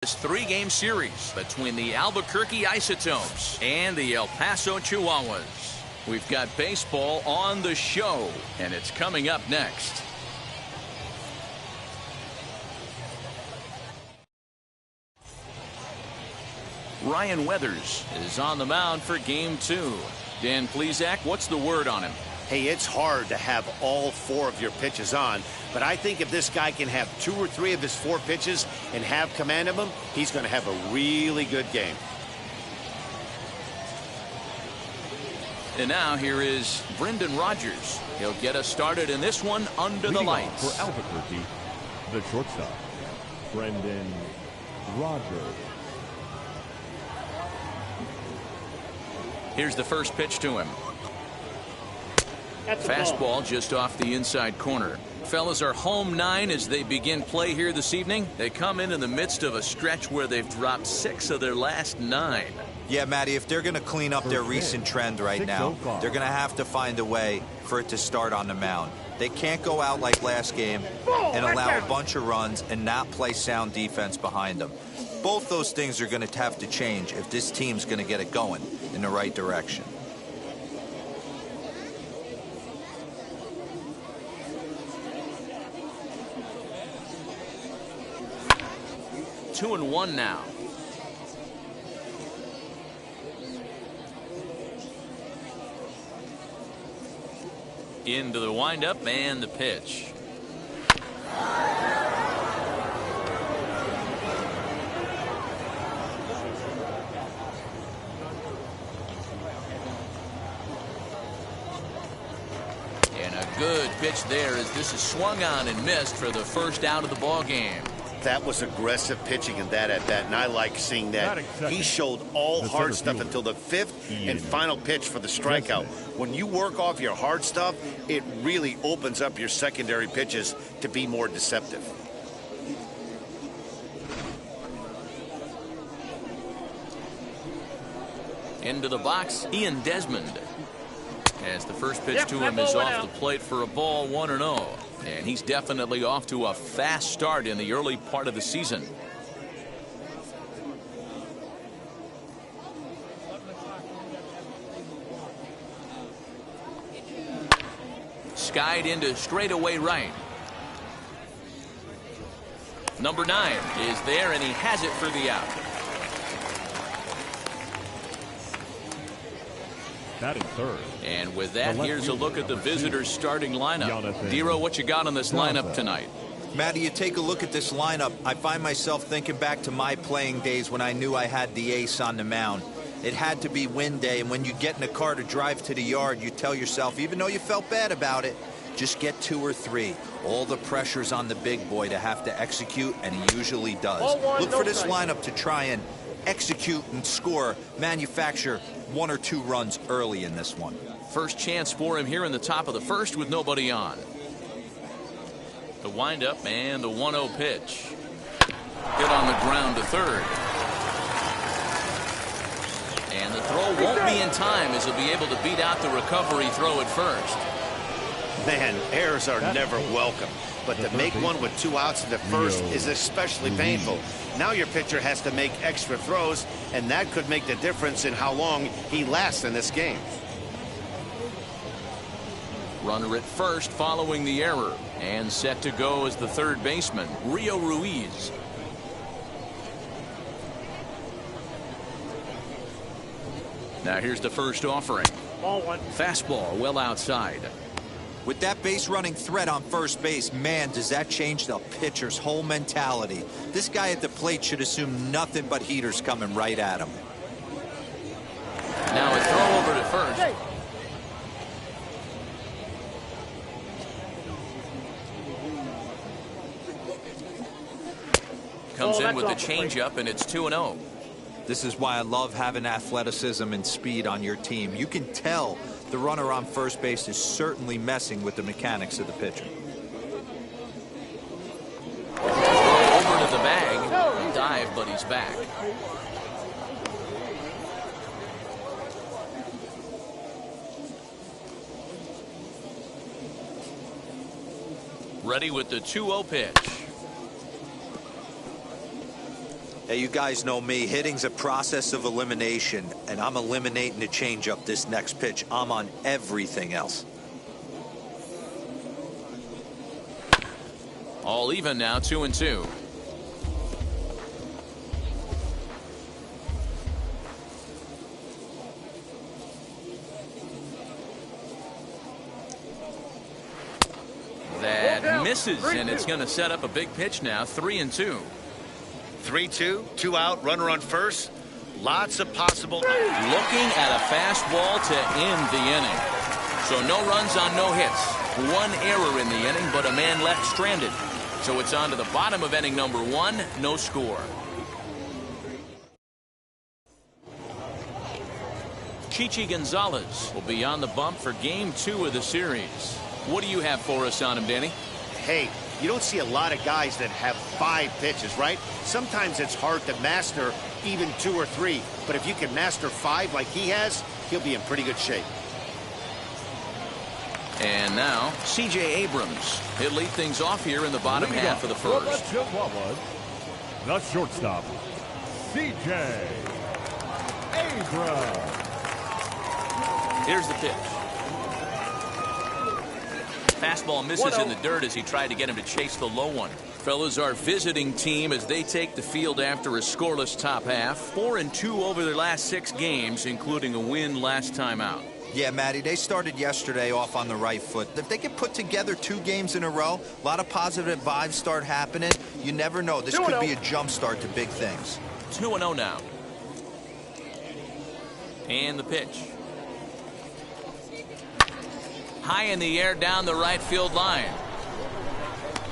This three-game series between the Albuquerque Isotopes and the El Paso Chihuahuas. We've got baseball on the show, and it's coming up next. Ryan Weathers is on the mound for game 2. Dan Plesac, what's the word on him? Hey, it's hard to have all 4 of your pitches on, but I think if this guy can have 2 or 3 of his 4 pitches and have command of them, he's going to have a really good game. And now here is Brendan Rodgers. He'll get us started in this one under the lights. For Albuquerque, the shortstop, Brendan Rodgers. Here's the first pitch to him. Fastball just off the inside corner. Fellas are home 9 as they begin play here this evening. They come in the midst of a stretch where they've dropped 6 of their last 9. Yeah, Matty, if they're going to clean up their recent trend right now, they're going to have to find a way for it to start on the mound. They can't go out like last game and allow a bunch of runs and not play sound defense behind them. Both those things are going to have to change if this team's going to get it going in the right direction. 2-1 now. Into the windup and the pitch. And a good pitch there as this is swung on and missed for the first out of the ball game. That was aggressive pitching in that at bat, and I like seeing that. He showed all hard stuff until the 5th and final pitch for the strikeout. When you work off your hard stuff, it really opens up your secondary pitches to be more deceptive. Into the box, Ian Desmond. As the first pitch to him is off the plate for a ball, 1-0. And he's definitely off to a fast start in the early part of the season. Skied into straightaway right. Number 9 is there, and he has it for the out. Batting third. And with that, here's a look at the visitors' starting lineup. Dero, what you got on this lineup tonight? Matty, you take a look at this lineup. I find myself thinking back to my playing days when I knew I had the ace on the mound. It had to be win day, and when you get in a car to drive to the yard, you tell yourself, even though you felt bad about it, just get 2 or 3. All the pressure's on the big boy to have to execute, and he usually does. Look for this lineup to try and execute and score, manufacture 1 or 2 runs early in this one. First chance for him here in the top of the first with nobody on. The windup and the 1-0 pitch. Hit on the ground to third. And the throw won't be in time as he'll be able to beat out the recovery throw at first. Man, errors are never welcome, but to make one with 2 outs in the first is especially painful. Now your pitcher has to make extra throws, and that could make the difference in how long he lasts in this game. Runner at first following the error, and set to go as the third baseman, Rio Ruiz. Now here's the first offering. Ball 1. Fastball well outside. With that base running threat on first base, man, does that change the pitcher's whole mentality. This guy at the plate should assume nothing but heaters coming right at him. Now a throw over to first. Comes in with the changeup, and it's 2-0. This is why I love having athleticism and speed on your team. You can tell the runner on first base is certainly messing with the mechanics of the pitcher. Over to the bag. Dive, but he's back. Ready with the 2-0 pitch. Hey, you guys know me. Hitting's a process of elimination, and I'm eliminating the changeup this next pitch. I'm on everything else. All even now, 2-2. That misses, and it's going to set up a big pitch now, 3-2. 3-2, 2 out, runner on first. Lots of possible. Looking at a fastball to end the inning. So no runs on no hits. One error in the inning, but a man left stranded. So it's on to the bottom of inning number 1, no score. Chichi Gonzalez will be on the bump for game 2 of the series. What do you have for us on him, Danny? Hey, you don't see a lot of guys that have 5 pitches, right? Sometimes it's hard to master even 2 or 3. But if you can master 5 like he has, he'll be in pretty good shape. And now, C.J. Abrams. He'll lead things off here in the bottom half of the first. The Chihuahuas, the shortstop, C.J. Abrams. Here's the pitch. Fastball misses in the dirt as he tried to get him to chase the low one. Fellas, our visiting team as they take the field after a scoreless top half. 4-2 over their last 6 games, including a win last time out. Yeah, Matty, they started yesterday off on the right foot. If they can put together 2 games in a row, a lot of positive vibes start happening. You never know. This could be a jump start to big things. 2-0 now. And the pitch. High in the air down the right field line.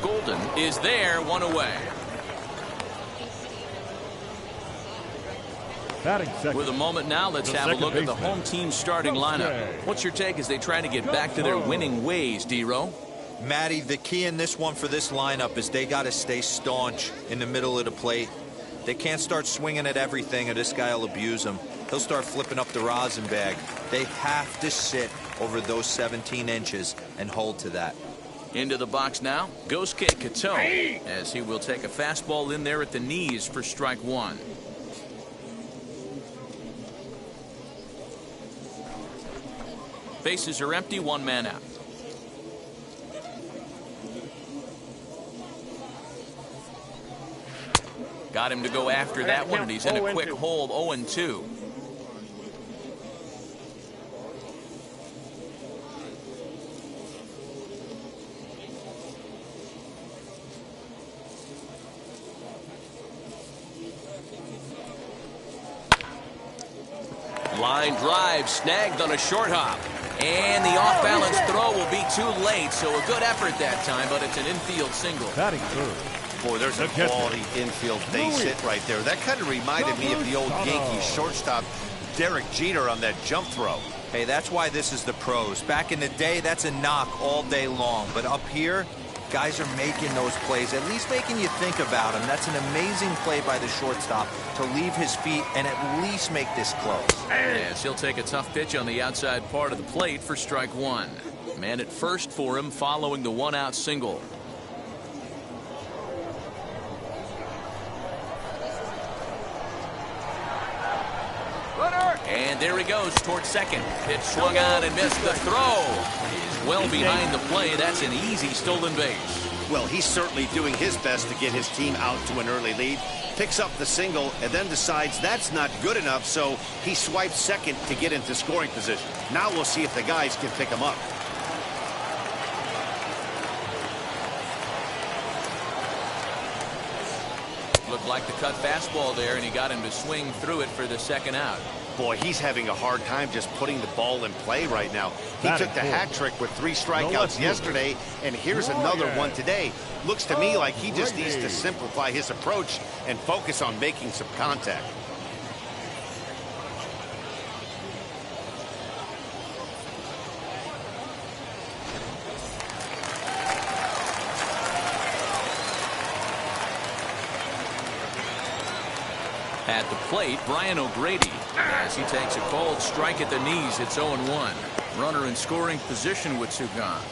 Golden is there, 1 away. With a moment now, let's have a look at the home team starting lineup. What's your take as they try to get back to their winning ways, D-Row? Matty, the key in this one for this lineup is they got to stay staunch in the middle of the plate. They can't start swinging at everything or this guy will abuse them. He'll start flipping up the rosin bag. They have to sit over those 17 inches and hold to that. Into the box now goes Kate Cato as he will take a fastball in there at the knees for strike 1. Bases are empty, 1 man out. Got him to go after that one, and he's in a quick hold, 0-2. Line drive snagged on a short hop. And the off-balance throw will be too late, so a good effort that time, but it's an infield single. Batting third. Boy, there's a quality infield base hit right there. That kind of reminded me of the old Yankees shortstop Derek Jeter on that jump throw. Hey, that's why this is the pros. Back in the day, that's a knock all day long. But up here, guys are making those plays, at least making you think about them. That's an amazing play by the shortstop to leave his feet and at least make this close. Yes, he'll take a tough pitch on the outside part of the plate for strike 1. Man at first for him following the 1-out single. And there he goes towards second. Pitch swung on and missed. The throw is well behind the play. That's an easy stolen base. Well, he's certainly doing his best to get his team out to an early lead. Picks up the single and then decides that's not good enough, so he swipes second to get into scoring position. Now we'll see if the guys can pick him up. Looked like the cut fastball there, and he got him to swing through it for the 2nd out. Boy, he's having a hard time just putting the ball in play right now. He took the hat trick with 3 strikeouts yesterday, and here's another one today. Looks to me like he just needs to simplify his approach and focus on making some contact. At the plate, Brian O'Grady, as he takes a cold strike at the knees. It's 0-1. Runner in scoring position with 2 gone.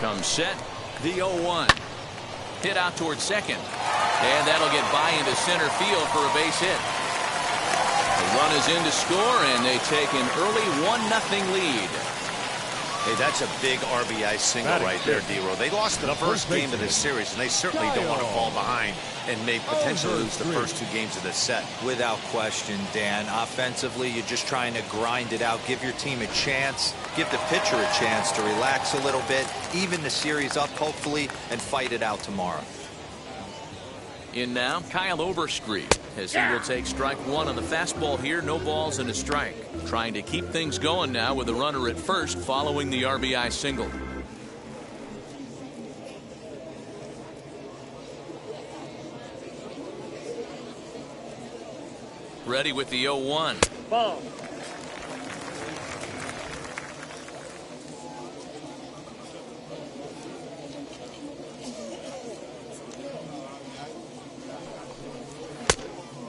comes set. The 0-1. Hit out towards second. And that'll get by into center field for a base hit. The run is in to score, and they take an early 1-0 lead. Hey, that's a big RBI single right there, D-Row. They lost the first game of this series, and they certainly don't want to fall behind and may potentially lose the first 2 games of this set. Without question, Dan. Offensively, you're just trying to grind it out, give your team a chance, give the pitcher a chance to relax a little bit, even the series up, hopefully, and fight it out tomorrow. In now, Kyle Overstreet, as he will take strike 1 on the fastball here. No balls and a strike. Trying to keep things going now with a runner at first following the RBI single. Ready with the 0-1. Ball.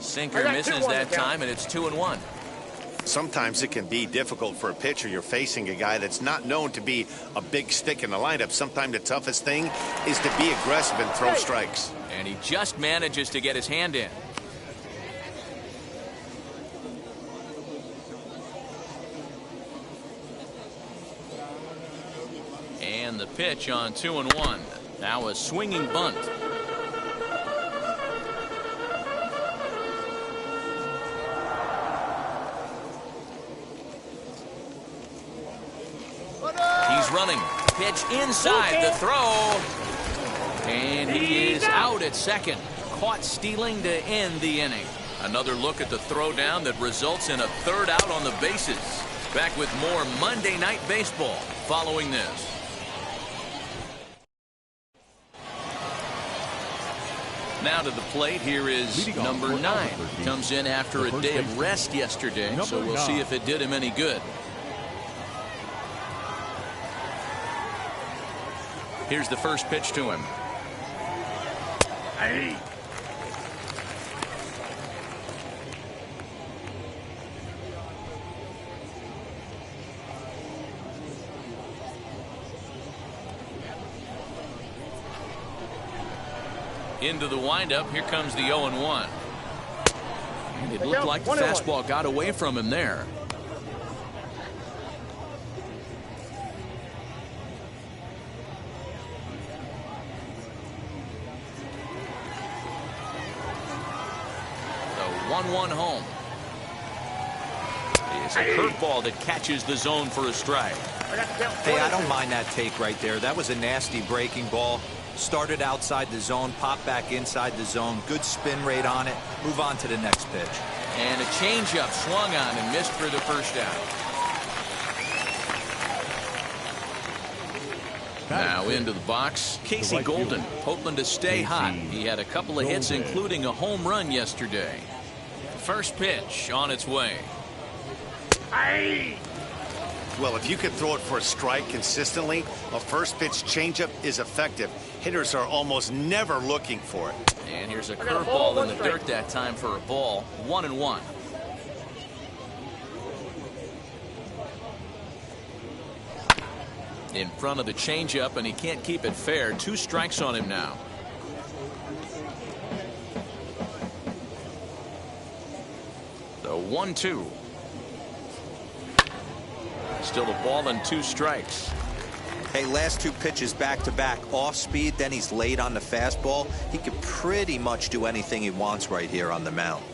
Sinker misses that time, and it's 2-1. Sometimes it can be difficult for a pitcher. You're facing a guy that's not known to be a big stick in the lineup. Sometimes the toughest thing is to be aggressive and throw strikes. And he just manages to get his hand in. And the pitch on 2-1. Now a swinging bunt. He's running. Pitch inside the throw. And he is out at second. Caught stealing to end the inning. Another look at the throwdown that results in a third out on the bases. Back with more Monday Night Baseball following this. Now to the plate, here is number 9. Comes in after a day of rest yesterday, so we'll see if it did him any good. Here's the first pitch to him. Hey. Into the windup. Here comes the 0-1. And it looked like the fastball got away from him there. The 1-1 home. It's a curveball that catches the zone for a strike. Hey, I don't mind that take right there. That was a nasty breaking ball. Started outside the zone, popped back inside the zone. Good spin rate on it. Move on to the next pitch. And a changeup swung on and missed for the first out. Now into the box, Casey Golden, hoping to stay hot. He had a couple of hits, including a home run yesterday. First pitch on its way. Hey. Well, if you can throw it for a strike consistently, a first pitch changeup is effective. Hitters are almost never looking for it. And here's a curveball in the dirt that time for a ball. 1-1. In front of the changeup, and he can't keep it fair. 2 strikes on him now. The 1-2. Still a ball and 2 strikes. Hey, last 2 pitches back-to-back. Off speed, then he's late on the fastball. He could pretty much do anything he wants right here on the mound.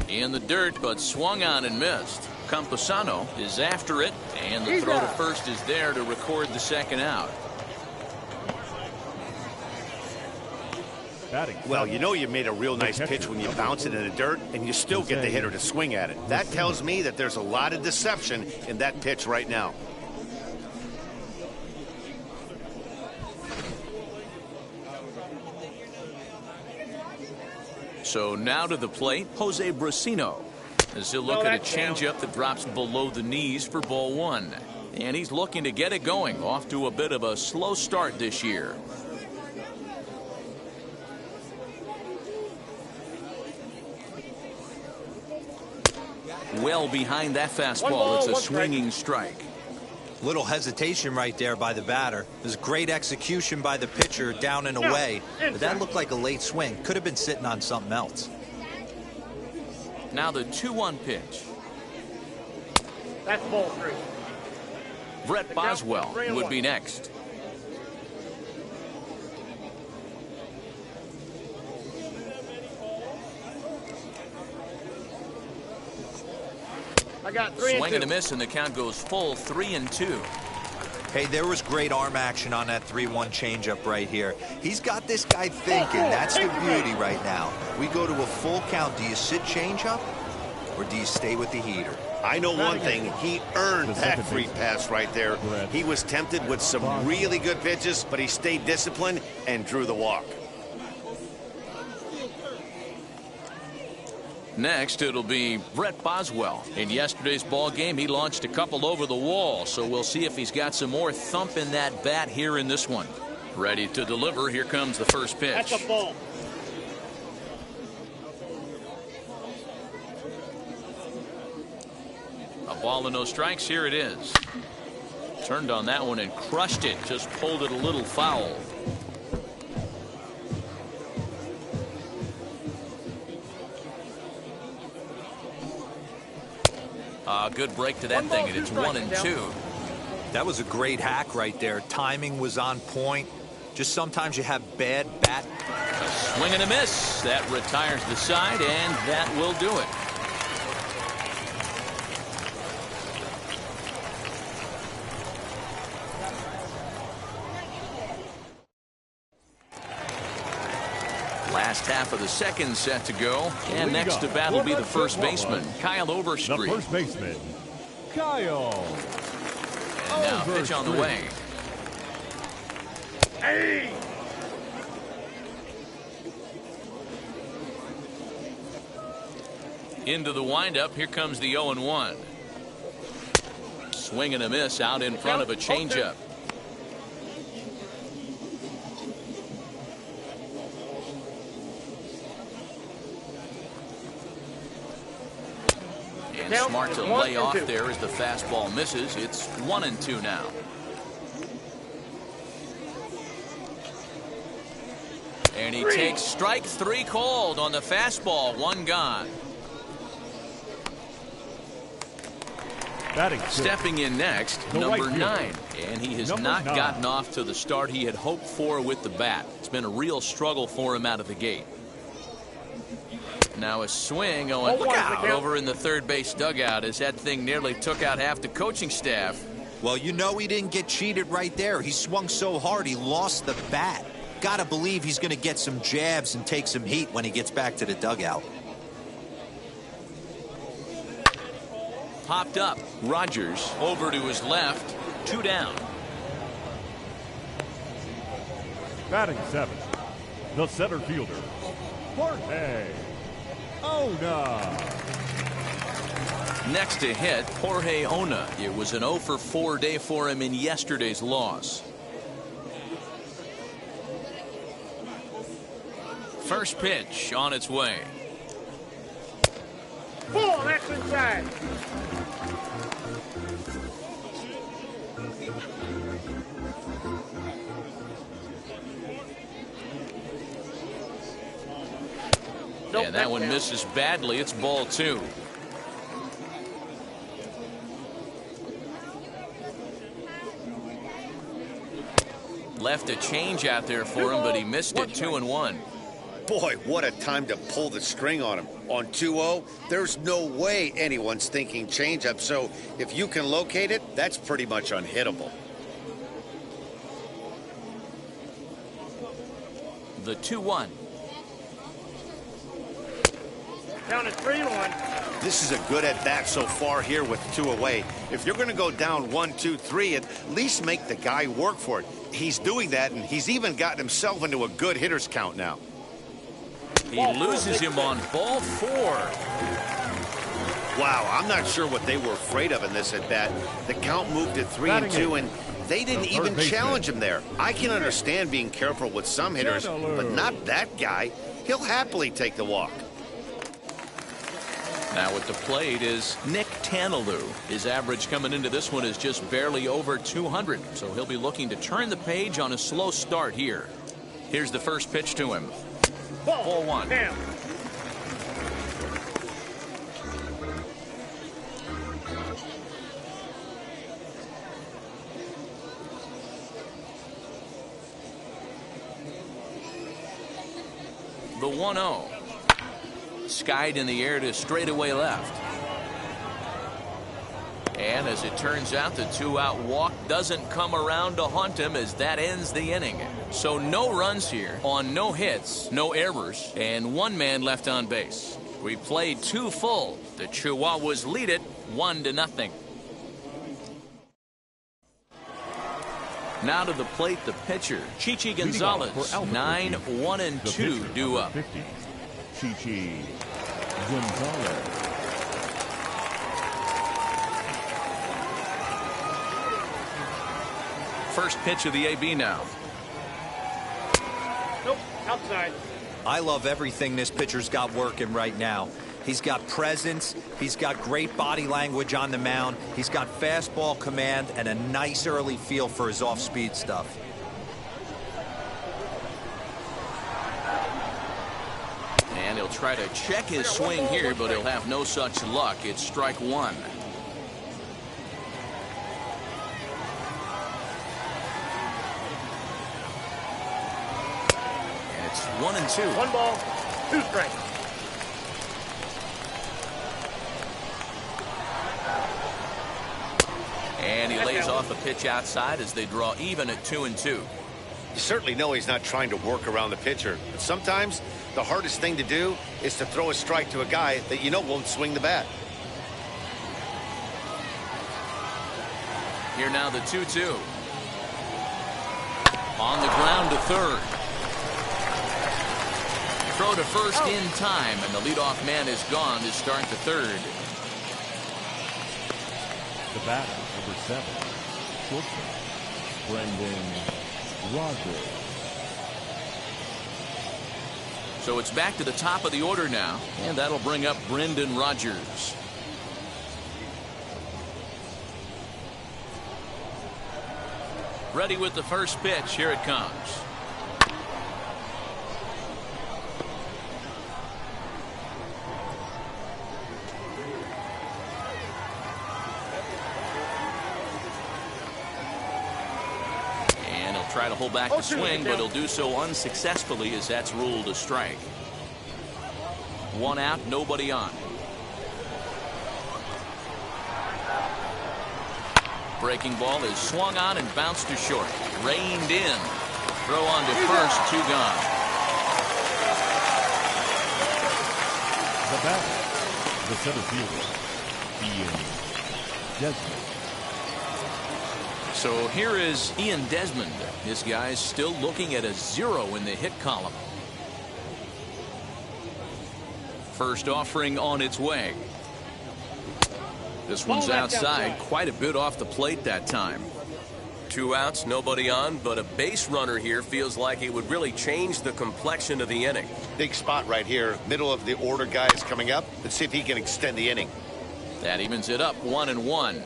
In the dirt, but swung on and missed. Campusano is after it, and the throw to first is there to record the second out. Well, you know you made a real nice pitch when you bounce it in the dirt and you still get the hitter to swing at it. That tells me that there's a lot of deception in that pitch right now. So now to the plate, Jose Brasino, as he'll look at a changeup that drops below the knees for ball 1. And he's looking to get it going, off to a bit of a slow start this year. Well behind that fastball, it's a swinging strike. Little hesitation right there by the batter. It was great execution by the pitcher down and away. But that looked like a late swing. Could have been sitting on something else. Now the 2-1 pitch. That's ball 3. Brett Boswell would be next. I got 3 Swing and a 2. miss, and the count goes full 3-2. Hey, there was great arm action on that 3-1 changeup right here. He's got this guy thinking. That's the beauty right now. We go to a full count. Do you sit changeup, or do you stay with the heater? I know one thing. He earned that free pass right there. He was tempted with some really good pitches, but he stayed disciplined and drew the walk. Next, it'll be Brett Boswell. In yesterday's ball game, he launched a couple over the wall, so we'll see if he's got some more thump in that bat here in this one. Ready to deliver. Here comes the first pitch. That's a ball. A ball and no strikes. Here it is. Turned on that one and crushed it. Just pulled it a little foul. Good break to that thing, and it's 1-2. That was a great hack right there. Timing was on point. Just sometimes you have bad bat. A swing and a miss. That retires the side, and that will do it. Last half of the second set to go, and next to bat will be the first baseman, Kyle Overstreet. The first baseman, Kyle. And now pitch on the way. Hey! Into the windup. Here comes the 0-1. Swing and a miss out in front of a changeup. And smart to lay off there as the fastball misses. It's 1-2 now. And he takes strike 3 called on the fastball. 1 gone. Stepping in next, number 9. And he has not gotten off to the start he had hoped for with the bat. It's been a real struggle for him out of the gate. Now a swing going over in the third base dugout as that thing nearly took out half the coaching staff. Well, you know he didn't get cheated right there. He swung so hard he lost the bat. Gotta believe he's gonna get some jabs and take some heat when he gets back to the dugout. Popped up. Rogers over to his left. 2 down. Batting 7, the center fielder, Jorge Ona. Next to hit, Jorge Ona. It was an 0-for-4 day for him in yesterday's loss. First pitch on its way. Ball, that's inside. And that one misses badly. It's ball 2. Left a change out there for him, but he missed it. 2-1. Boy, what a time to pull the string on him. On 2-0, there's no way anyone's thinking changeup. So if you can locate it, that's pretty much unhittable. The 2-1. Down at 3-1. This is a good at-bat so far here with 2 away. If you're going to go down 1, 2, 3, at least make the guy work for it. He's doing that, and he's even gotten himself into a good hitter's count now. He loses him on ball 4. Wow, I'm not sure what they were afraid of in this at-bat. The count moved to 3-2, and they didn't even challenge him there. I can understand being careful with some hitters, but not that guy. He'll happily take the walk. Now at the plate is Nick Tanalou. His average coming into this one is just barely over 200, so he'll be looking to turn the page on a slow start here. Here's the first pitch to him. Ball one. Damn. The 1-0. Skied in the air to straightaway left. And as it turns out, the 2-out walk doesn't come around to haunt him as that ends the inning. So no runs here on no hits, no errors, and 1 man left on base. We played 2 full. The Chihuahuas lead it 1-0. Now to the plate, the pitcher, Chichi Gonzalez. 9-1-2 due up. Chichi Gonzalez. First pitch of the AB now. Nope, outside. I love everything this pitcher's got working right now. He's got presence. He's got great body language on the mound. He's got fastball command and a nice early feel for his off-speed stuff. And he'll try to check his swing here, but he'll have no such luck. It's strike 1. And it's 1-2. 1 ball, 2 strikes. And he lays off a pitch outside as they draw even at 2-2. You certainly know he's not trying to work around the pitcher. But sometimes the hardest thing to do is to throw a strike to a guy that you know won't swing the bat. Here now the 2-2. On the ground to third. Throw to first in time, and the leadoff man is gone to start the third. The batter, number 7, shortstop, Brendan Rodgers. So it's back to the top of the order now, and that'll bring up Brendan Rodgers. Ready with the first pitch. Here it comes. Try to hold back the swing, but he'll do so unsuccessfully as that's ruled a strike. 1 out, nobody on. Breaking ball is swung on and bounced to short. Reined in. Throw on to first, 2 gone. The batter, the center fielder, Ian Desmond. So here is Ian Desmond. This guy's still looking at a 0 in the hit column. First offering on its way. This one's outside, quite a bit off the plate that time. 2 outs, nobody on, but a base runner here feels like it would really change the complexion of the inning. Big spot right here. Middle of the order guy is coming up. Let's see if he can extend the inning. That evens it up 1-1.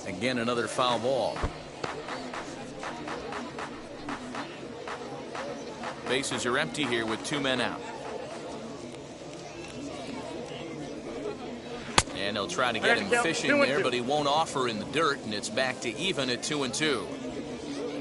Again, another foul ball. Bases are empty here with 2 men out. And he'll try to get him fishing there, but he won't offer in the dirt, and it's back to even at 2-2.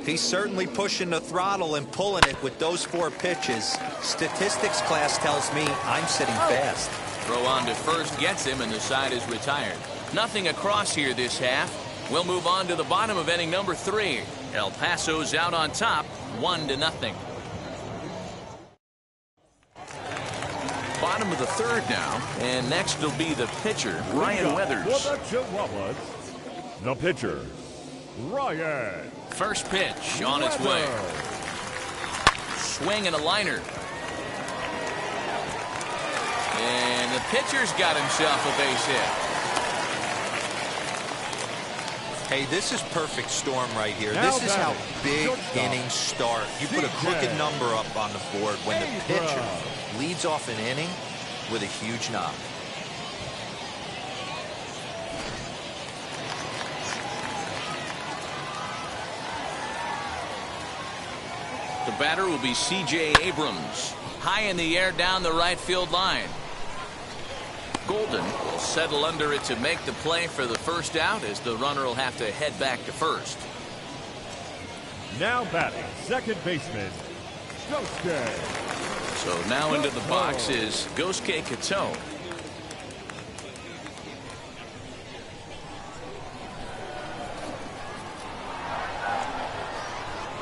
He's certainly pushing the throttle and pulling it with those 4 pitches. Statistics class tells me I'm sitting fast. Throw on to first gets him, and the side is retired. Nothing across here this half. We'll move on to the bottom of inning number 3. El Paso's out on top, 1-0. Bottom of the third now, and next will be the pitcher, Ryan Weathers. For the Chihuahuas, the pitcher, Ryan. First pitch on its way. Swing and a liner. And the pitcher's got himself a base hit. Hey, this is perfect storm right here. This is how big innings start. You put a crooked number up on the board when the pitcher leads off an inning with a huge knock. The batter will be C.J. Abrams. High in the air down the right field line. Golden will settle under it to make the play for the first out, as the runner will have to head back to first. Now batting, second baseman, Gosuke. So now into the box is Gosuke Kato.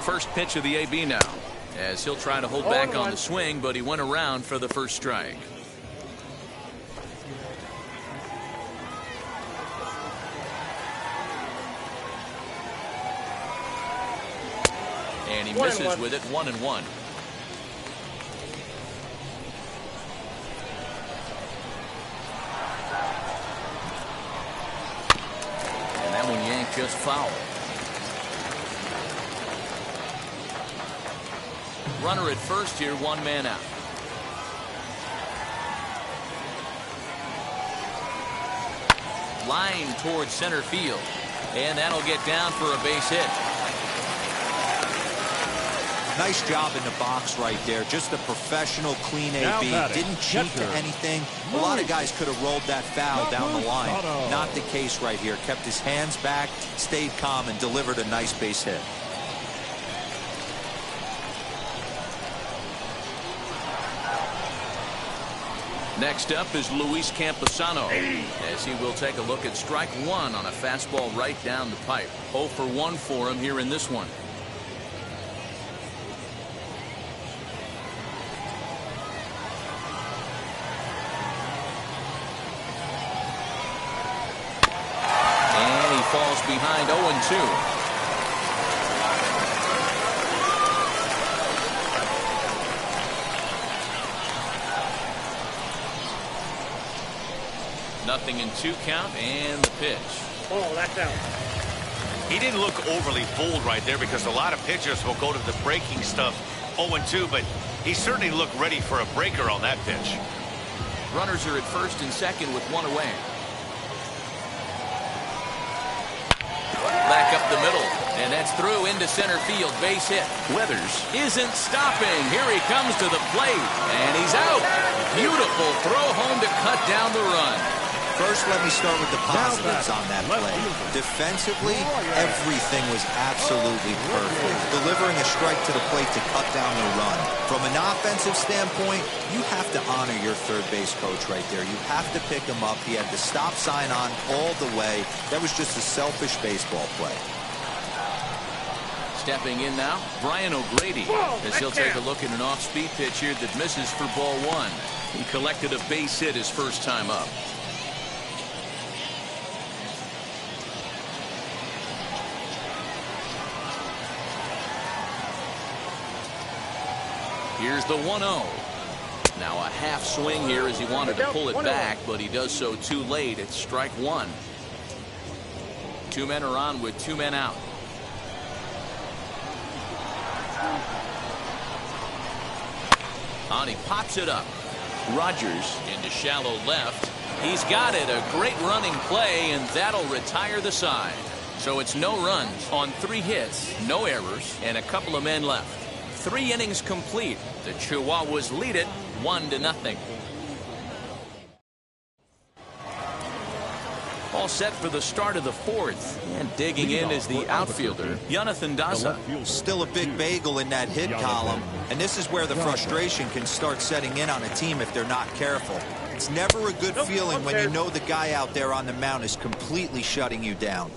First pitch of the AB now, as he'll try to hold back on the swing, but he went around for the first strike. And he misses with it, 1-1. And that one yanked just foul. Runner at first here, one man out. Line towards center field. And that'll get down for a base hit. Nice job in the box right there. Just a professional, clean AB. Didn't cheat to anything. A lot of guys could have rolled that foul down the line. Not the case right here. Kept his hands back, stayed calm, and delivered a nice base hit. Next up is Luis Camposano, as he will take a look at strike one on a fastball right down the pipe. 0 for 1 for him here in this one. And he falls behind 0-2. Nothing in 2 count, and the pitch. Oh, that's out. He didn't look overly bold right there, because a lot of pitchers will go to the breaking stuff 0-2, but he certainly looked ready for a breaker on that pitch. Runners are at first and second with 1 away. Back up the middle, and that's through into center field. Base hit. Weathers isn't stopping. Here he comes to the plate, and he's out. Beautiful throw home to cut down the run. First, let me start with the positives on that play. Defensively, everything was absolutely perfect. Delivering a strike to the plate to cut down the run. From an offensive standpoint, you have to honor your third base coach right there. You have to pick him up. He had the stop sign on all the way. That was just a selfish baseball play. Stepping in now, Brian O'Grady, as he'll take a look at an off-speed pitch here that misses for ball 1. He collected a base hit his first time up. Here's the 1-0. Now a half swing here as he wanted to pull it back, but he does so too late. It's strike 1. 2 men are on with 2 men out. On he pops it up. Rogers into shallow left. He's got it. A great running play, and that'll retire the side. So it's no runs on 3 hits, no errors, and a couple of men left. 3 innings complete. The Chihuahuas lead it 1-0. All set for the start of the 4th. And digging in is the outfielder, Jonathan Daza. Still a big bagel in that hit column. And this is where the frustration can start setting in on a team if they're not careful. It's never a good feeling when you know the guy out there on the mound is completely shutting you down.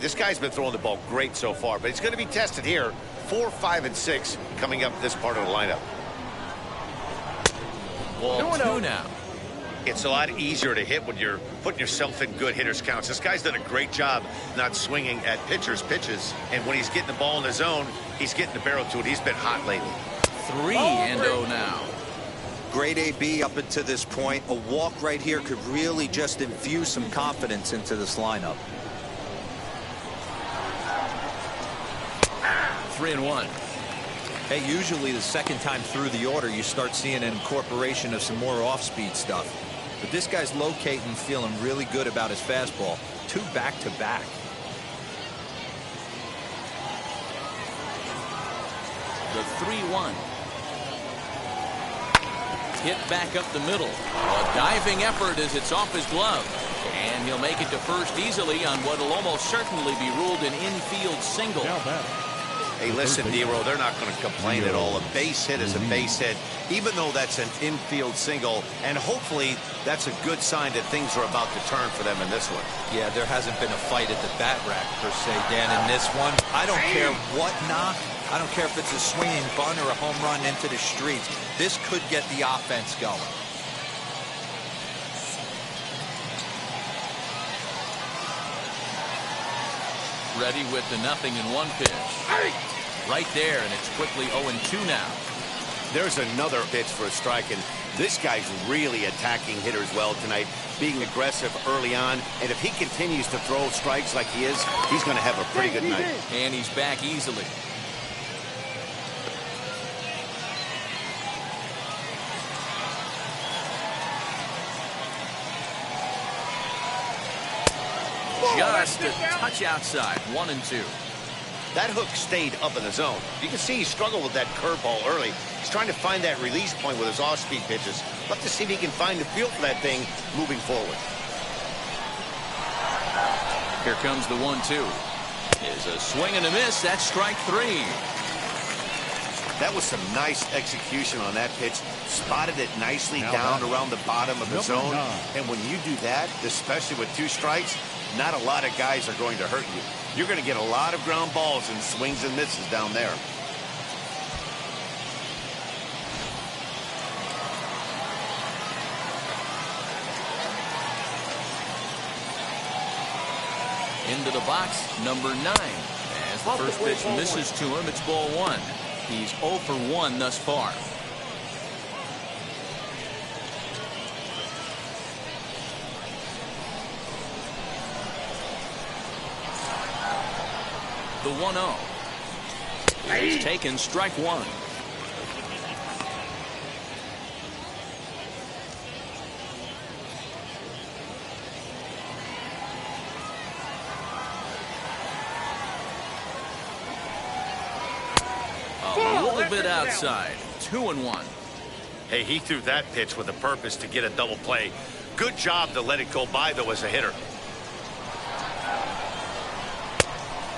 This guy's been throwing the ball great so far, but it's going to be tested here. 4, 5, and 6 coming up this part of the lineup. Ball 2 now. It's a lot easier to hit when you're putting yourself in good hitters' counts. This guy's done a great job not swinging at pitchers' pitches, and when he's getting the ball in the zone, he's getting the barrel to it. He's been hot lately. 3-0 now. Great AB up until this point. A walk right here could really just infuse some confidence into this lineup. 3-1. Hey, usually the second time through the order, you start seeing an incorporation of some more off-speed stuff. But this guy's locating, feeling really good about his fastball. 2 back-to-back. The 3-1. Hit back up the middle. A diving effort as it's off his glove. And he'll make it to first easily on what will almost certainly be ruled an infield single. Hey, listen, Nero, they're not going to complain at all. A base hit is a base hit, even though that's an infield single. And hopefully that's a good sign that things are about to turn for them in this one. Yeah, there hasn't been a fight at the bat rack, per se, Dan, in this one. I don't care what knock. I don't care if it's a swinging bunt or a home run into the streets. This could get the offense going. Ready with the 0-1 pitch. Right there, and it's quickly 0-2 now. There's another pitch for a strike, and this guy's really attacking hitters well tonight, being aggressive early on. And if he continues to throw strikes like he is, he's going to have a pretty good night. And he's back easily. Just a touch outside. 1-2. That hook stayed up in the zone. You can see he struggled with that curveball early. He's trying to find that release point with his off-speed pitches. Love to see if he can find the feel for that thing moving forward. Here comes the 1-2. Is a swing and a miss. That's strike 3. That was some nice execution on that pitch. Spotted it nicely down around the bottom of the zone. And when you do that, especially with 2 strikes, not a lot of guys are going to hurt you. You're going to get a lot of ground balls and swings and misses down there. Into the box, number 9. As the first pitch misses to him, it's ball 1. He's 0 for 1 thus far. The 1-0. He's taken strike 1. A little bit outside. 2-1. Hey, he threw that pitch with a purpose to get a double play. Good job to let it go by, though, as a hitter.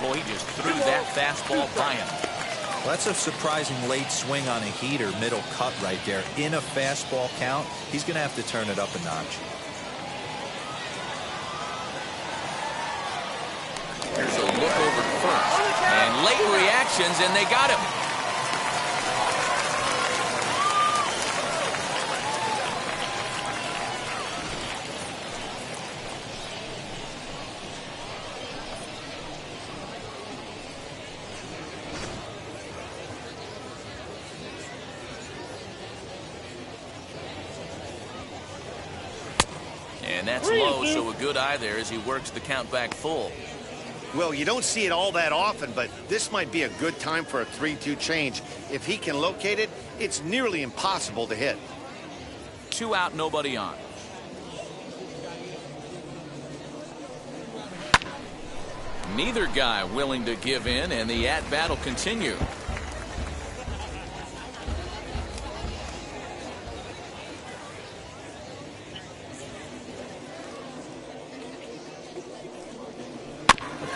Well, he just threw that fastball by him. Well, that's a surprising late swing on a heater, middle cut right there. In a fastball count, he's going to have to turn it up a notch. Here's a look over to first. And late reactions, and they got him. And that's low, so a good eye there as he works the count back full. Well, you don't see it all that often, but this might be a good time for a 3-2 change. If he can locate it, it's nearly impossible to hit. 2 out, nobody on. Neither guy willing to give in, and the at-bat will continue.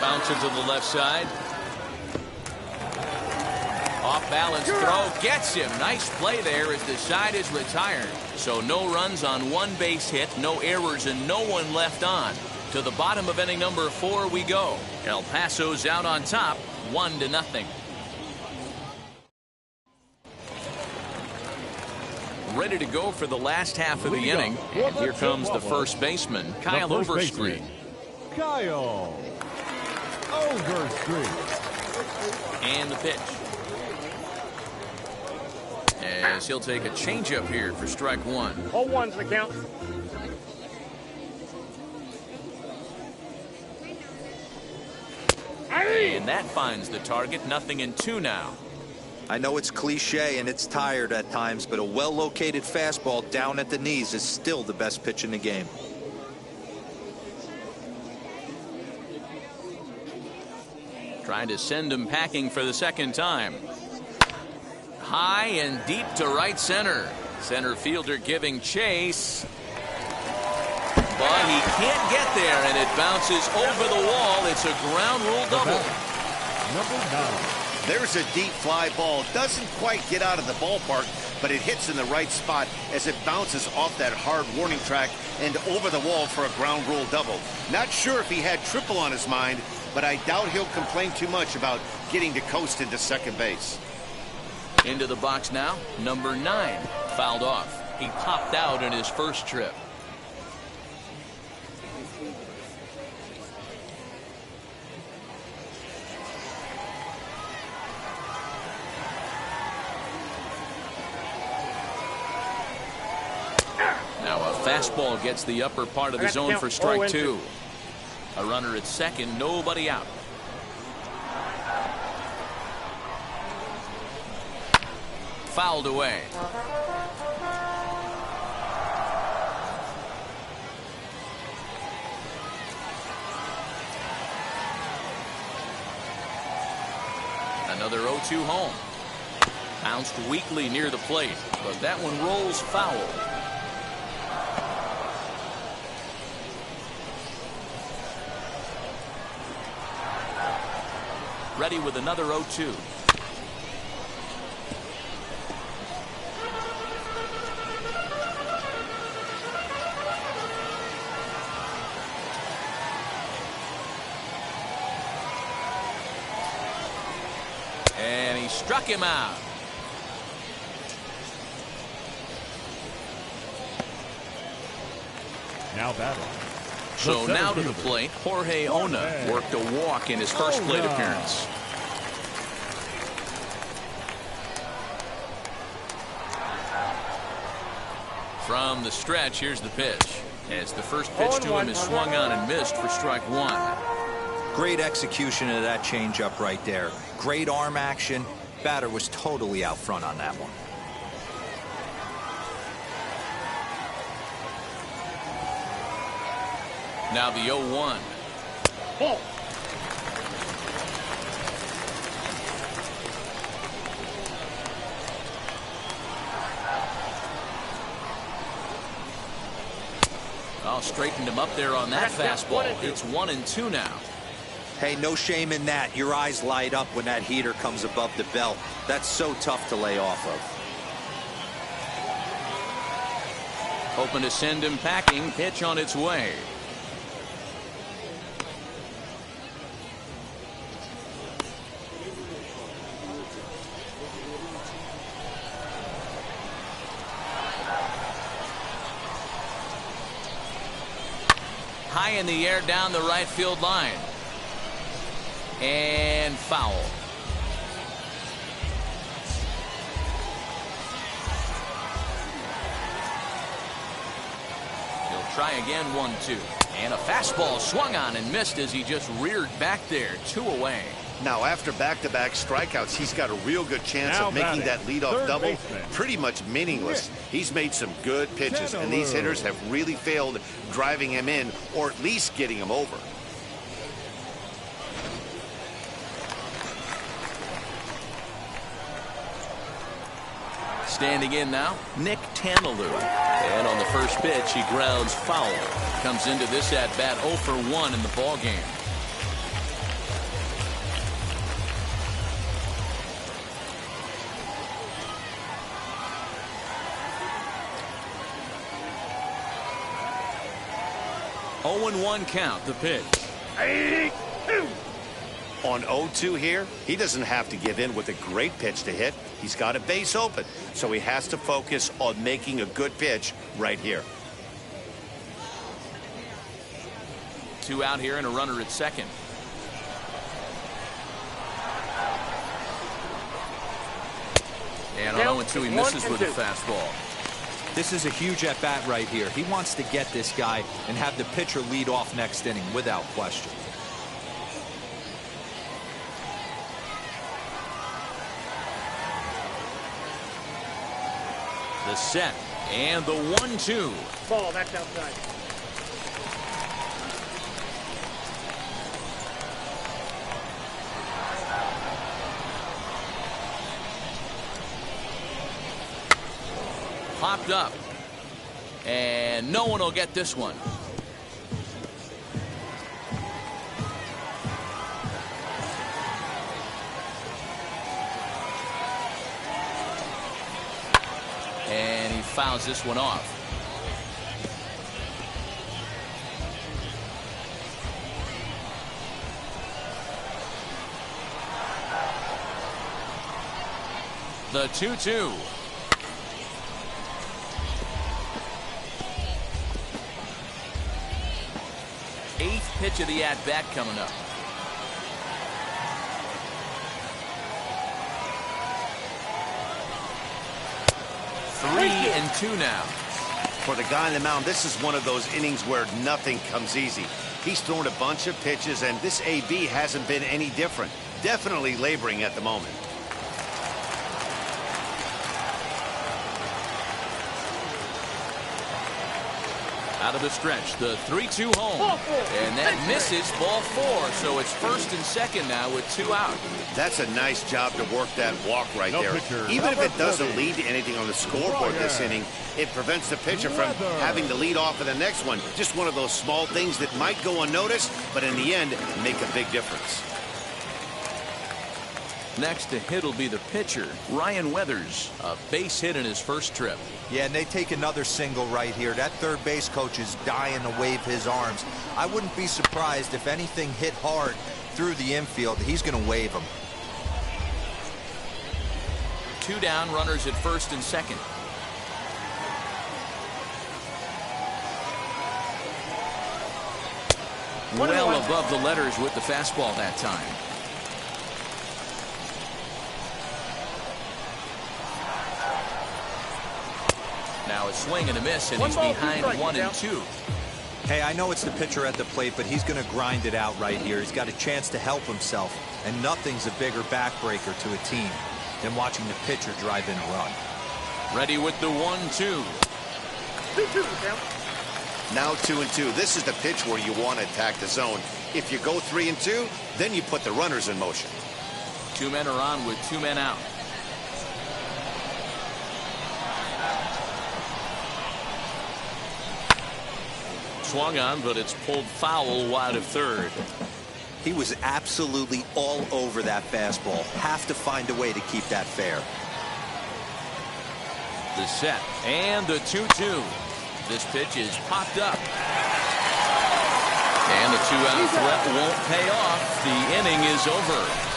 Bouncer to the left side. Off balance throw gets him. Nice play there as the side is retired. So no runs on 1 base hit, no errors, and no one left on. To the bottom of inning number 4 we go. El Paso's out on top, 1-0. Ready to go for the last half of the inning. And here comes the first baseman, Kyle Overstreet. Kyle Overstreet. And the pitch. As he'll take a changeup here for strike 1. 0-1's the count. And that finds the target. 0-2 now. I know it's cliche and it's tired at times, but a well-located fastball down at the knees is still the best pitch in the game. Trying to send him packing for the second time. High and deep to right center. Center fielder giving chase. But he can't get there, and it bounces over the wall. It's a ground rule double. Number 9. There's a deep fly ball. Doesn't quite get out of the ballpark, but it hits in the right spot as it bounces off that hard warning track and over the wall for a ground rule double. Not sure if he had triple on his mind, but I doubt he'll complain too much about getting to coast into second base. Into the box now, number 9. Fouled off. He popped out in his first trip. Now a fastball gets the upper part of the zone for strike 2. A runner at second, nobody out. Fouled away. Another 0-2 home. Bounced weakly near the plate, but that one rolls foul. Ready with another 0-2. And he struck him out. Now batting. So now to the plate, Jorge Ona worked a walk in his first plate appearance. From the stretch, here's the pitch. As the first pitch to him is swung on and missed for strike 1. Great execution of that changeup right there. Great arm action. Batter was totally out front on that one. Now the 0-1. Ball. Oh, straightened him up there on that fastball. It's 1-2 now. Hey, no shame in that. Your eyes light up when that heater comes above the belt. That's so tough to lay off of. Hoping to send him packing. Pitch on its way. High in the air down the right field line. And foul. He'll try again, 1-2. And a fastball swung on and missed as he just reared back there. 2 away. Now, after back-to-back strikeouts, he's got a real good chance Now of making that leadoff double baseman. pretty much meaningless. He's made some good pitches, and these hitters have really failed driving him in or at least getting him over. Standing in now, Nick Tanalou. And on the first pitch, he grounds foul. Comes into this at-bat 0 for 1 in the ballgame. Oh, 0-1 count, the pitch. On 0-2 here, he doesn't have to give in with a great pitch to hit. He's got a base open, so he has to focus on making a good pitch right here. 2 out here and a runner at second. And on 0-2, he misses with a fastball. This is a huge at-bat right here. He wants to get this guy and have the pitcher lead off next inning without question. The set and the 1-2. Ball, that's outside. Popped up. And no one will get this one. And he fouls this one off. The 2-2. Eighth pitch of the at-bat coming up. Three and two now. For the guy on the mound, this is one of those innings where nothing comes easy. He's thrown a bunch of pitches, and this AB hasn't been any different. Definitely laboring at the moment. Out of the stretch, the 3-2 home. And that misses, ball 4. So it's first and second now with 2 out. That's a nice job to work that walk right there. Even if it doesn't lead to anything on the scoreboard this inning, it prevents the pitcher from having to lead off of the next one. Just one of those small things that might go unnoticed, but in the end, make a big difference. Next to hit will be the pitcher, Ryan Weathers. A base hit in his first trip. Yeah, and they take another single right here. That third base coach is dying to wave his arms. I wouldn't be surprised if anything hit hard through the infield. He's going to wave them. 2 down, runners at first and second. Well above the letters with the fastball that time. Now a swing and a miss, and he's behind 1 and 2. Hey, I know it's the pitcher at the plate, but he's going to grind it out right here. He's got a chance to help himself, and nothing's a bigger backbreaker to a team than watching the pitcher drive in a run. Ready with the 1-2. 2-2, Now 2 and 2. This is the pitch where you want to attack the zone. If you go 3 and 2, then you put the runners in motion. 2 men are on with 2 men out. Swung on, but it's pulled foul wide of third. He was absolutely all over that fastball. Have to find a way to keep that fair. The set and the 2-2. This pitch is popped up. And the 2-out threat won't pay off. The inning is over.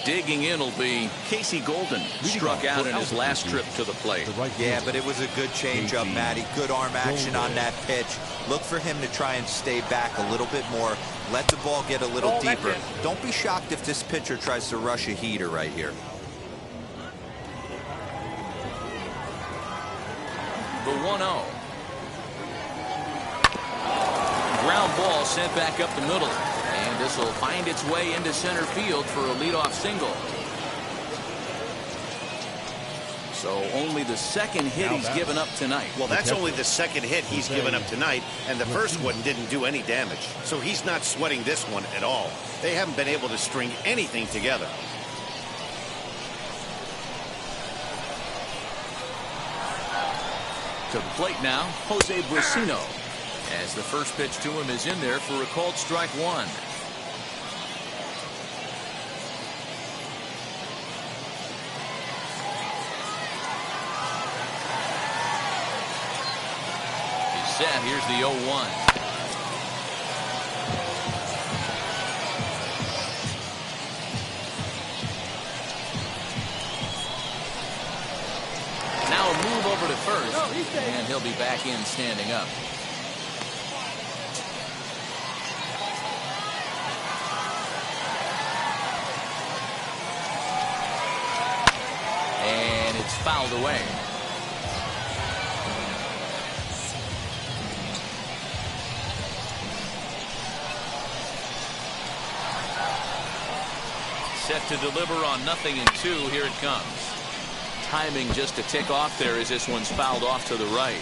Digging in will be Casey Golden. Struck out in his last trip to the plate. Yeah, but it was a good changeup, Matty. Good arm action on that pitch. Look for him to try and stay back a little bit more. Let the ball get a little deeper. Don't be shocked if this pitcher tries to rush a heater right here. The 1-0. Ground ball sent back up the middle. And this will find its way into center field for a leadoff single. So only the second hit he's given up tonight. Well, that's only the second hit he's given up tonight, and the first one didn't do any damage. So he's not sweating this one at all. They haven't been able to string anything together. To the plate now, Jose Bracino. As the first pitch to him is in there for a called strike 1. He's set. Here's the 0-1. Now a move over to first, and he'll be back in standing up. And it's fouled away. set to deliver on 0-2. Here it comes. Timing just a tick off there as this one's fouled off to the right.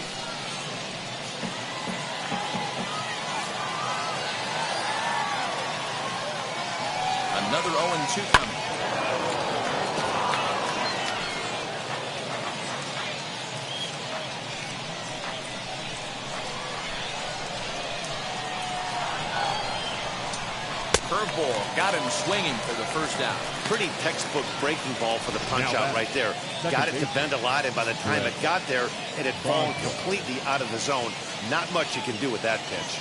Another 0-2 coming. Curveball got him swinging for the first out. Pretty textbook breaking ball for the punch out right there. Got it to bend a lot, and by the time it got there, it had fallen completely out of the zone. Not much you can do with that pitch.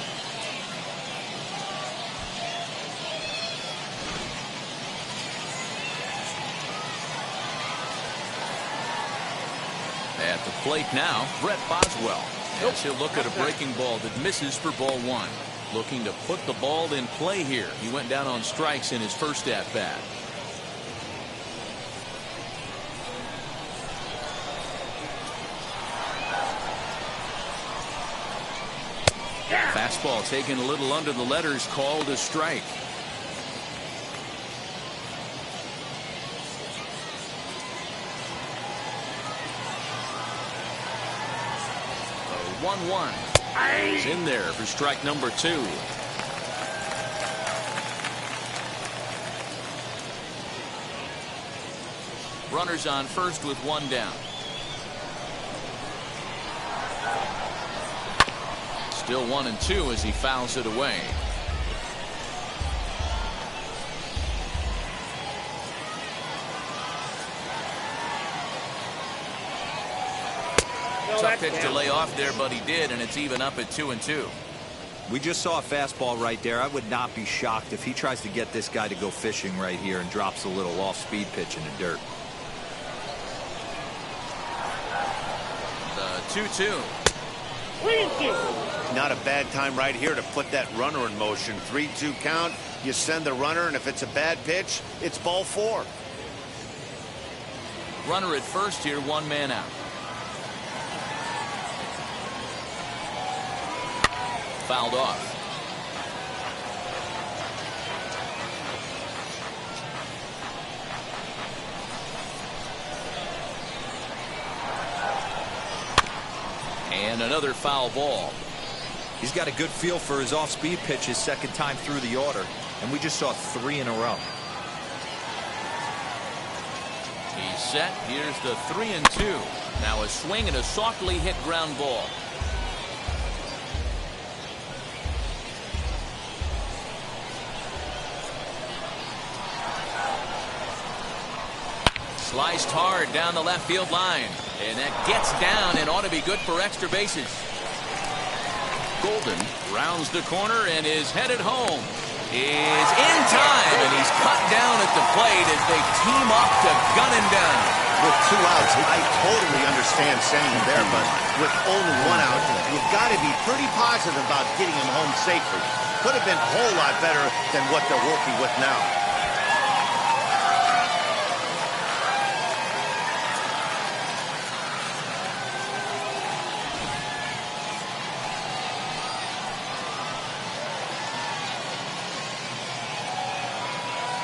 At the plate now, Brett Boswell. As he'll look at a breaking ball that misses for ball one. Looking to put the ball in play here. He went down on strikes in his first at bat. Fastball taken a little under the letters, called a strike. The 1-1. He's in there for strike number 2. Runners on first with one down. Still 1-2 as he fouls it away. Tough pitch to lay off there, but he did, and it's even up at 2-2. We just saw a fastball right there. I would not be shocked if he tries to get this guy to go fishing right here and drops a little off-speed pitch in the dirt. The 2-2. Not a bad time right here to put that runner in motion. 3-2 count. You send the runner, and if it's a bad pitch, it's ball 4. Runner at first here, one man out. Fouled off. And another foul ball. He's got a good feel for his off-speed pitch his second time through the order, and we just saw 3 in a row. He's set. Here's the 3-2. Now a swing and a softly hit ground ball. Sliced hard down the left field line. And that gets down and ought to be good for extra bases. Golden rounds the corner and is headed home. Is in time, and he's cut down at the plate as they team up to gun him down. With 2 outs, I totally understand saying him there, but with only 1 out, you've got to be pretty positive about getting him home safely. Could have been a whole lot better than what they're working with now.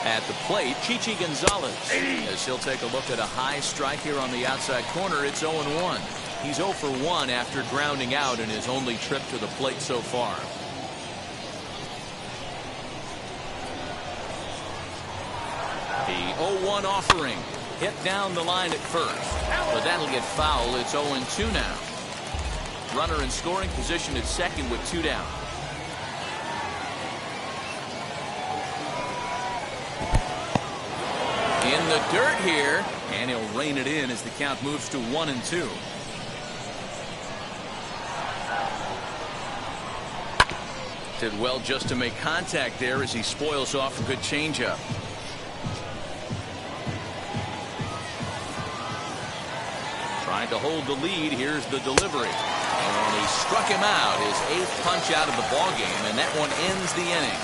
At the plate, Chichi Gonzalez, as he'll take a look at a high strike here on the outside corner. It's 0-1. He's 0 for 1 after grounding out in his only trip to the plate so far. The 0-1 offering hit down the line at first, but that'll get foul. It's 0-2 now. Runner in scoring position at second with 2 down. In the dirt here, and he'll rein it in as the count moves to 1-2. Did well just to make contact there as he spoils off a good changeup. Trying to hold the lead. Here's the delivery. And he struck him out, his 8th punch out of the ballgame, and that one ends the inning.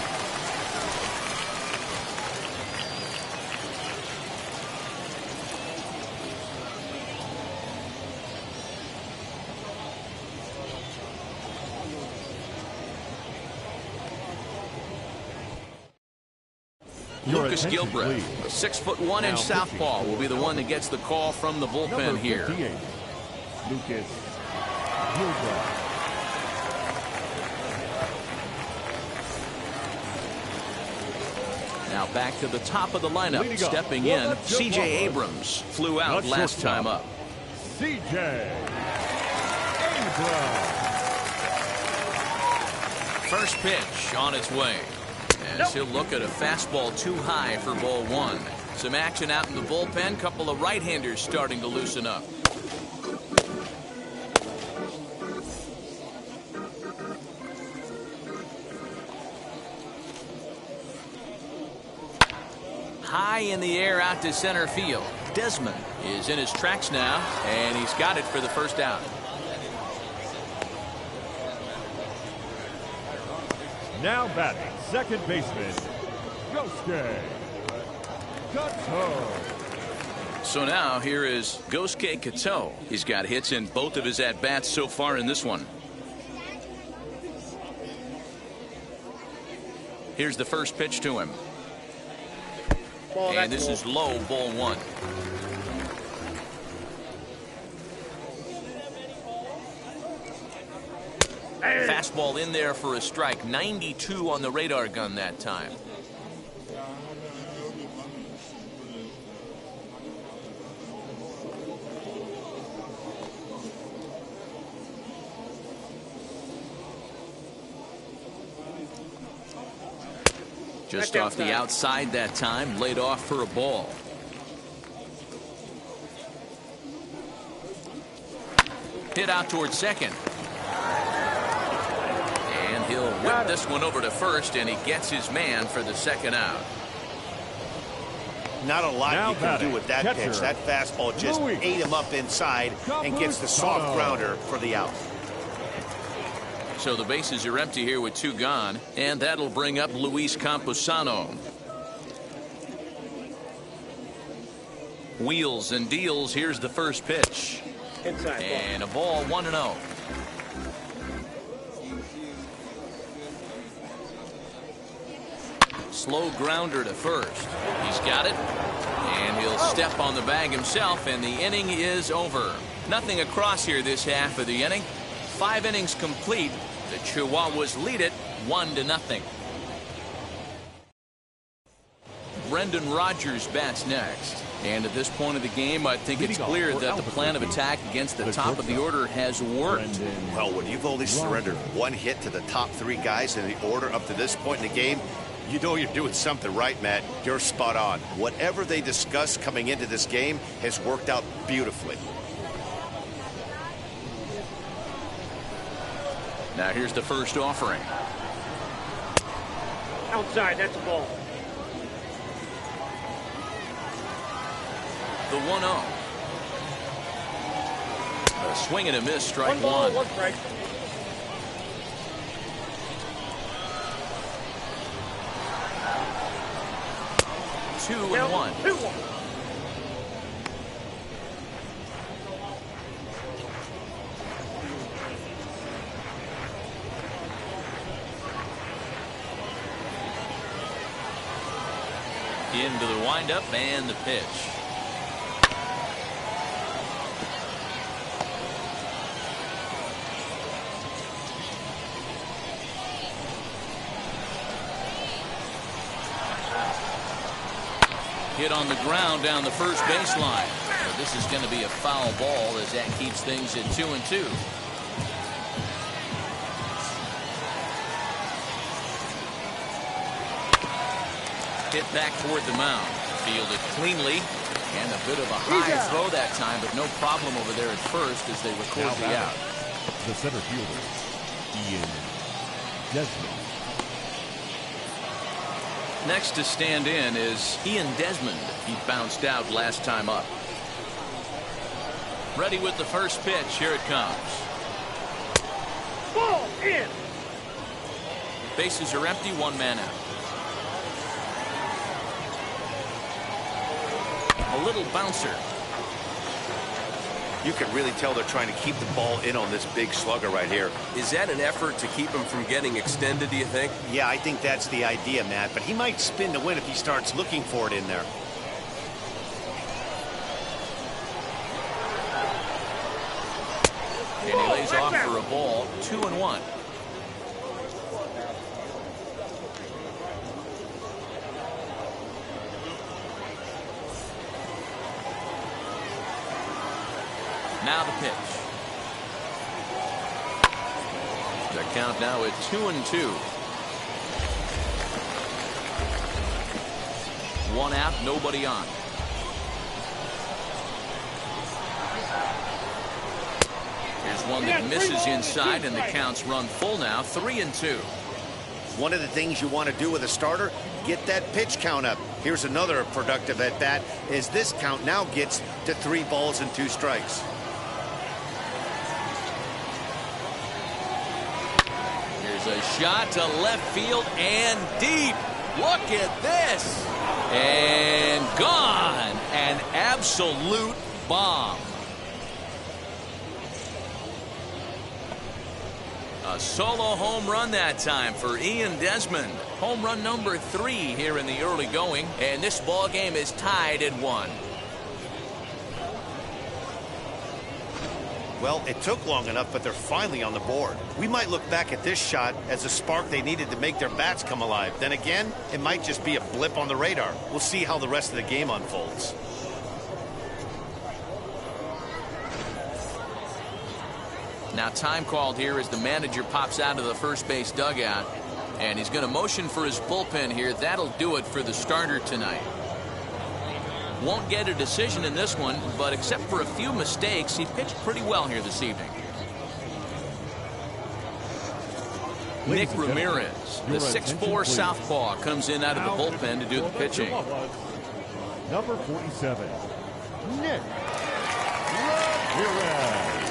Lucas attention, Gilbreth, please. 6'1" Now and southpaw, will be the one that gets the call from the bullpen Number here. 58, Lucas Gilbreth. Now back to the top of the lineup. Leading up Stepping for in, the C.J. Chihuahuas. Abrams flew out The last shortstop, time up. C.J. Abrams. First pitch on its way. As he'll look at a fastball too high for ball one. Some action out in the bullpen. Couple of right-handers starting to loosen up. High in the air out to center field. Desmond is in his tracks now, and he's got it for the first out. Now batting, second baseman, Yosuke Kato. So now here is Yosuke Kato. He's got hits in both of his at-bats so far in this one. Here's the first pitch to him. And this is low, ball one. Fastball in there for a strike. 92 on the radar gun that time. Just off the outside that time, laid off for a ball. Hit out towards second. And he'll whip this one over to first, and he gets his man for the second out. Not a lot Now you can batting, do with that catcher, pitch. That fastball just Luis ate him up inside and gets the soft grounder for the out. So the bases are empty here with two gone, and that'll bring up Luis Camposano. Wheels and deals. Here's the first pitch. Inside. And a ball, 1-0. Slow grounder to first. He's got it. And he'll step on the bag himself, and the inning is over. Nothing across here this half of the inning. 5 innings complete. The Chihuahuas lead it 1-0. Brendan Rodgers bats next. And at this point of the game, I think it's clear that the plan of attack against the top of the order has worked. Well, when you've only surrendered one hit to the top 3 guys in the order up to this point in the game, you know you're doing something right, Matt. You're spot on. Whatever they discussed coming into this game has worked out beautifully. Now here's the first offering. Outside, that's a ball. The 1-0. A swing and a miss, strike One ball, one. one strike. Two and one. 2-1. Into the windup and the pitch. Hit on the ground down the first baseline. So this is going to be a foul ball as that keeps things at 2-2. Hit back toward the mound. Fielded cleanly. And a bit of a high throw that time, but no problem over there at first as they record the out. The center fielder, Ian Desmond. Next to stand in is Ian Desmond. He bounced out last time up. Ready with the first pitch. Here it comes. Ball in. Bases are empty. 1 man out. A little bouncer. You can really tell they're trying to keep the ball in on this big slugger right here. Is that an effort to keep him from getting extended, do you think? Yeah, I think that's the idea, Matt. But he might spin to win if he starts looking for it in there. And he lays off for a ball, 2-1. Now the pitch. The count now at 2-2. One out, nobody on. Here's one that misses inside, and the count's run full now, 3-2. One of the things you want to do with a starter, get that pitch count up. Here's another productive at bat, is this count now gets to 3 balls and 2 strikes. Here's a shot to left field and deep. Look at this. And gone. An absolute bomb. A solo home run that time for Ian Desmond. Home run number 3 here in the early going, and this ball game is tied at 1. Well, it took long enough, but they're finally on the board. We might look back at this shot as a spark they needed to make their bats come alive. Then again, it might just be a blip on the radar. We'll see how the rest of the game unfolds. Now time called here as the manager pops out of the first base dugout, and he's going to motion for his bullpen here. That'll do it for the starter tonight. Won't get a decision in this one, but except for a few mistakes, he pitched pretty well here this evening. Nick Ramirez, the 6'4" southpaw, comes in out of the bullpen to do the pitching. Number 47, Nick Ramirez.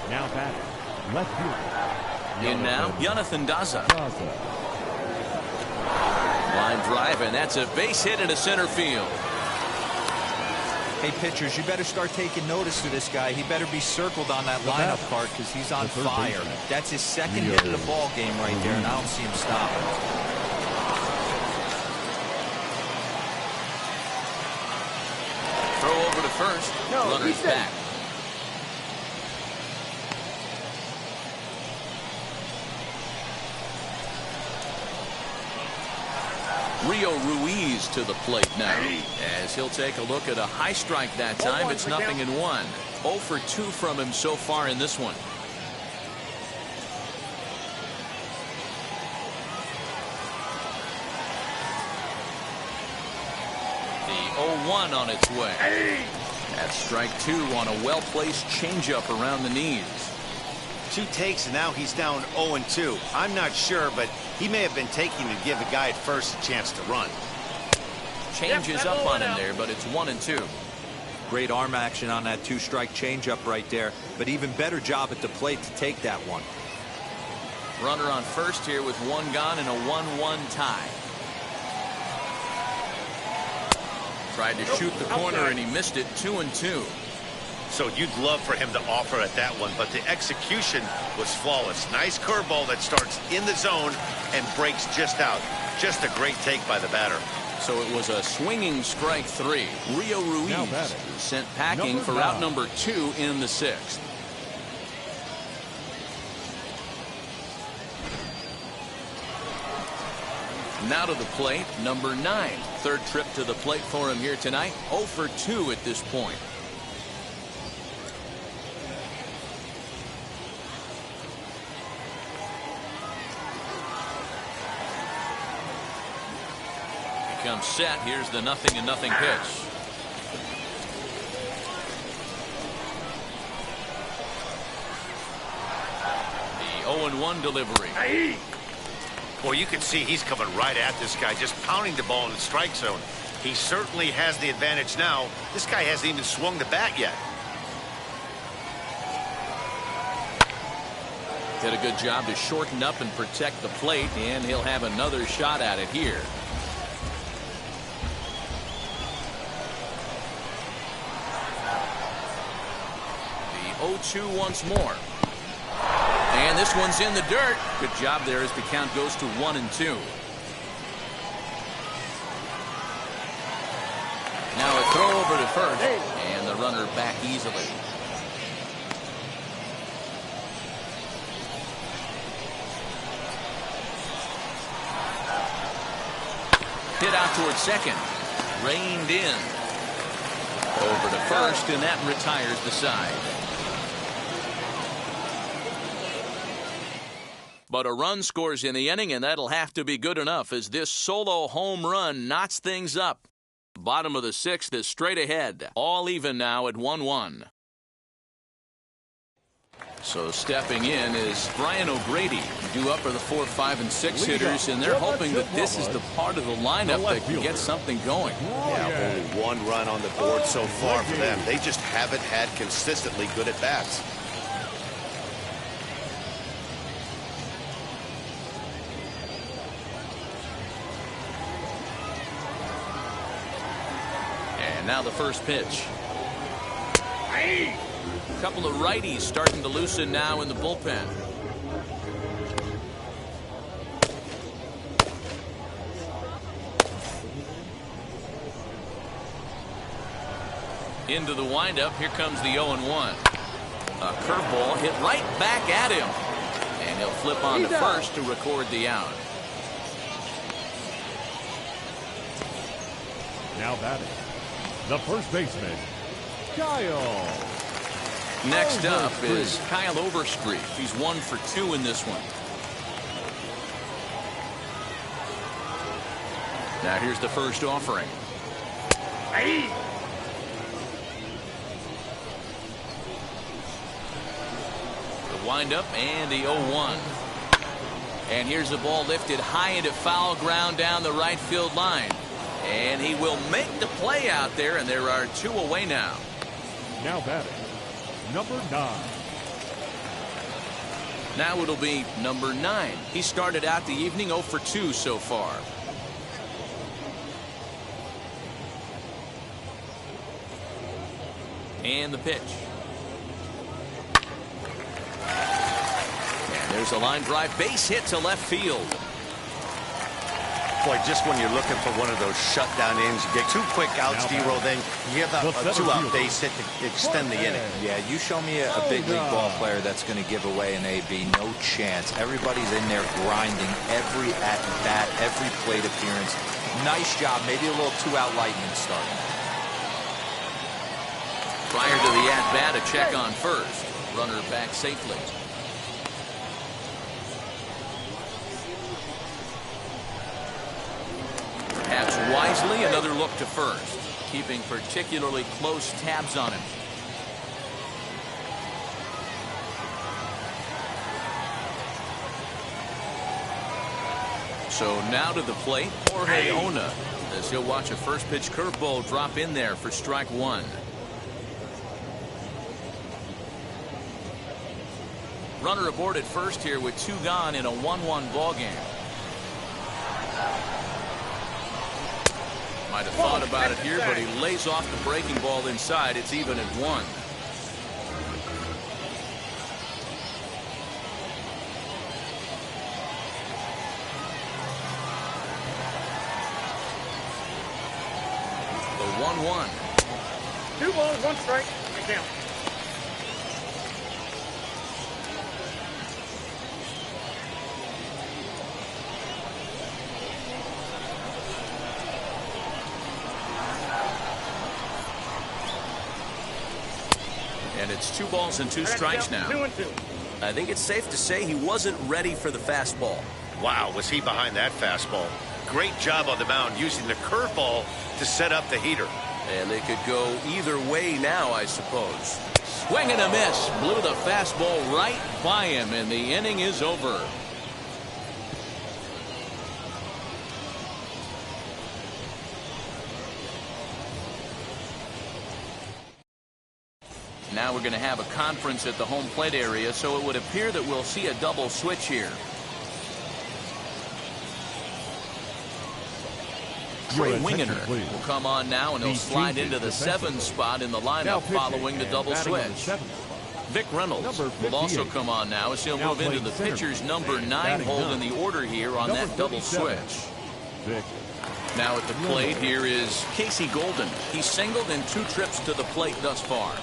Now batting, left fielder. In now, Jonathan Daza. Line drive, and that's a base hit into center field. Hey, pitchers, you better start taking notice of this guy. He better be circled on that lineup card because he's on fire. That's his second hit of the ball game right there, and I don't see him stopping. Throw over to first. Runner's back. Rio Ruiz to the plate now, as he'll take a look at a high strike that time. It's 0-1. 0 for 2 from him so far in this one. The 0-1 on its way. That's strike 2 on a well-placed changeup around the knees. 2 takes, and now he's down 0-2. I'm not sure, but he may have been taking to give the guy at first a chance to run. Changes up on him there, but it's 1-2. Great arm action on that 2-strike changeup right there, but even better job at the plate to take that one. Runner on first here with 1 gone and a 1-1 tie. Tried to shoot the corner and he missed it. 2-2. So you'd love for him to offer at that one, but the execution was flawless. Nice curveball that starts in the zone and breaks just out. Just a great take by the batter. So it was a swinging strike 3. Rio Ruiz sent packing for out number 2 in the 6th. Now to the plate, number 9. Third trip to the plate for him here tonight. 0 for 2 at this point. Comes set. Here's the 0-0 pitch. The 0-1 delivery. Boy, you can see he's coming right at this guy, just pounding the ball in the strike zone. He certainly has the advantage now. This guy hasn't even swung the bat yet. Did a good job to shorten up and protect the plate, and he'll have another shot at it here. The 0-2 once more. And this one's in the dirt. Good job there as the count goes to 1-2. Now a throw over to first, and the runner back easily. Hit out towards second. Reined in. Over to first, and that retires the side. But a run scores in the inning, and that'll have to be good enough as this solo home run knots things up. Bottom of the sixth is straight ahead. All even now at 1-1. So stepping in is Brian O'Grady, due up for the 4, 5, and 6 hitters, and they're hoping that this is the part of the lineup that can get something going. Yeah, only 1 run on the board so far for them. They just haven't had consistently good at-bats. And now the first pitch. A couple of righties starting to loosen now in the bullpen. Into the windup. Here comes the 0-1. A curveball hit right back at him. And he'll flip on to first to record the out. Now batting, the first baseman, Kyle. Next up is Kyle Overstreet. He's 1 for 2 in this one. Now here's the first offering. The windup and the 0-1. And here's the ball lifted high into foul ground down the right field line. And he will make the play out there, and there are 2 away now. Now batting, number 9. Now it'll be number 9. He started out the evening 0 for 2 so far. And the pitch. And there's a line drive base hit to left field. Boy, just when you're looking for one of those shutdown innings, you get 2 quick outs, D-roll, then you have a 2-out base hit to extend the inning. Yeah, you show me a big league ball player that's going to give away an AB. No chance. Everybody's in there grinding every at-bat, every plate appearance. Nice job. Maybe a little 2-out lightning start. Prior to the at-bat, a check on first. Runner back safely. Perhaps wisely, another look to first, keeping particularly close tabs on him. So now to the plate, Jorge Ona, as he'll watch a first pitch curveball drop in there for strike 1. Runner aboard at first here with 2 gone in a 1-1 ball game. Might have thought about it here, but he lays off the breaking ball inside. It's even at 1. The 1-1. 2 balls, 1 strike. I count. And it's 2 balls and 2 strikes now. 2-2. I think it's safe to say he wasn't ready for the fastball. Wow, was he behind that fastball. Great job on the mound using the curveball to set up the heater. And they could go either way now, I suppose. Swing and a miss. Blew the fastball right by him, and the inning is over. Now Now we're going to have a conference at the home plate area, so it would appear that we'll see a double switch here. Trey Wingener will come on now, and he'll slide into the 7th spot in the lineup following the double switch. Vic Reynolds will also come on now as he'll move into the pitcher's number 9 hold in the order here on that double switch. Now at the plate here is Casey Golden. He's singled in 2 trips to the plate thus far.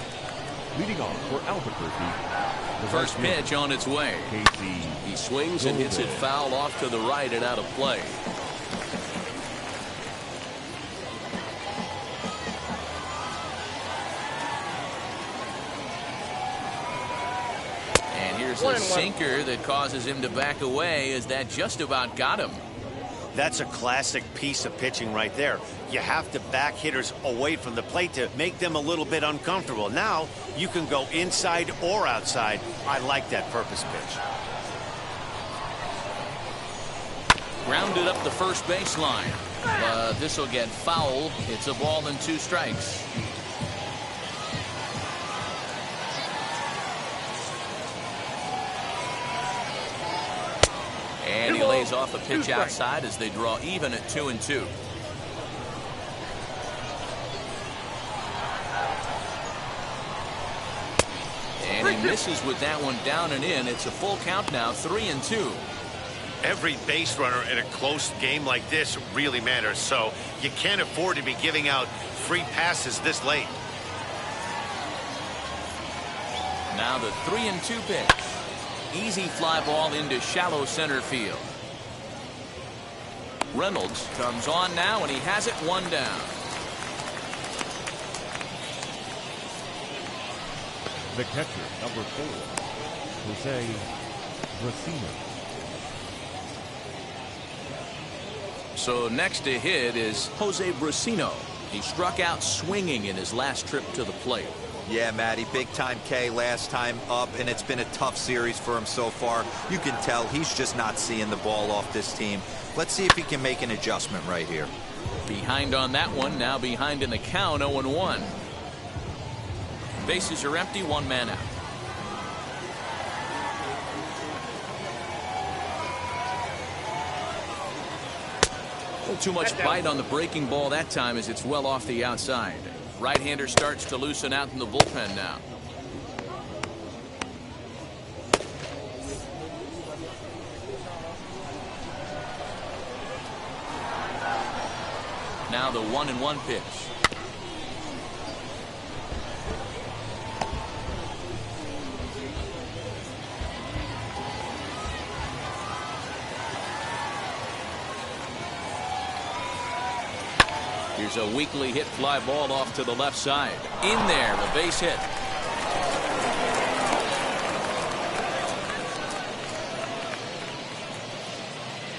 Leading off for Albuquerque. First pitch on its way. He swings and hits it foul off to the right and out of play. And here's a sinker that causes him to back away, as that just about got him. That's a classic piece of pitching right there. You have to back hitters away from the plate to make them a little bit uncomfortable. Now you can go inside or outside. I like that purpose pitch. Grounded up the first baseline. This will get foul. It's a ball and 2 strikes. And he lays off a pitch outside as they draw even at 2-2. And he misses with that one down and in. It's a full count now, 3-2. Every base runner in a close game like this really matters, so you can't afford to be giving out free passes this late. Now the 3-2 pitch. Easy fly ball into shallow center field. Reynolds comes on now, and he has it 1 down. The catcher, number 4, Jose Bracino. So next to hit is Jose Bracino. He struck out swinging in his last trip to the plate. Yeah, Matty, big time K last time up, and it's been a tough series for him so far. You can tell he's just not seeing the ball off this team. Let's see if he can make an adjustment right here. Behind on that one, now behind in the count, 0-1. Bases are empty, 1 man out. A little too much bite on the breaking ball that time, as it's well off the outside. Right-hander starts to loosen out in the bullpen now. Now the 1-1 pitch. Here's a weakly hit fly ball off to the left side. In there, the base hit.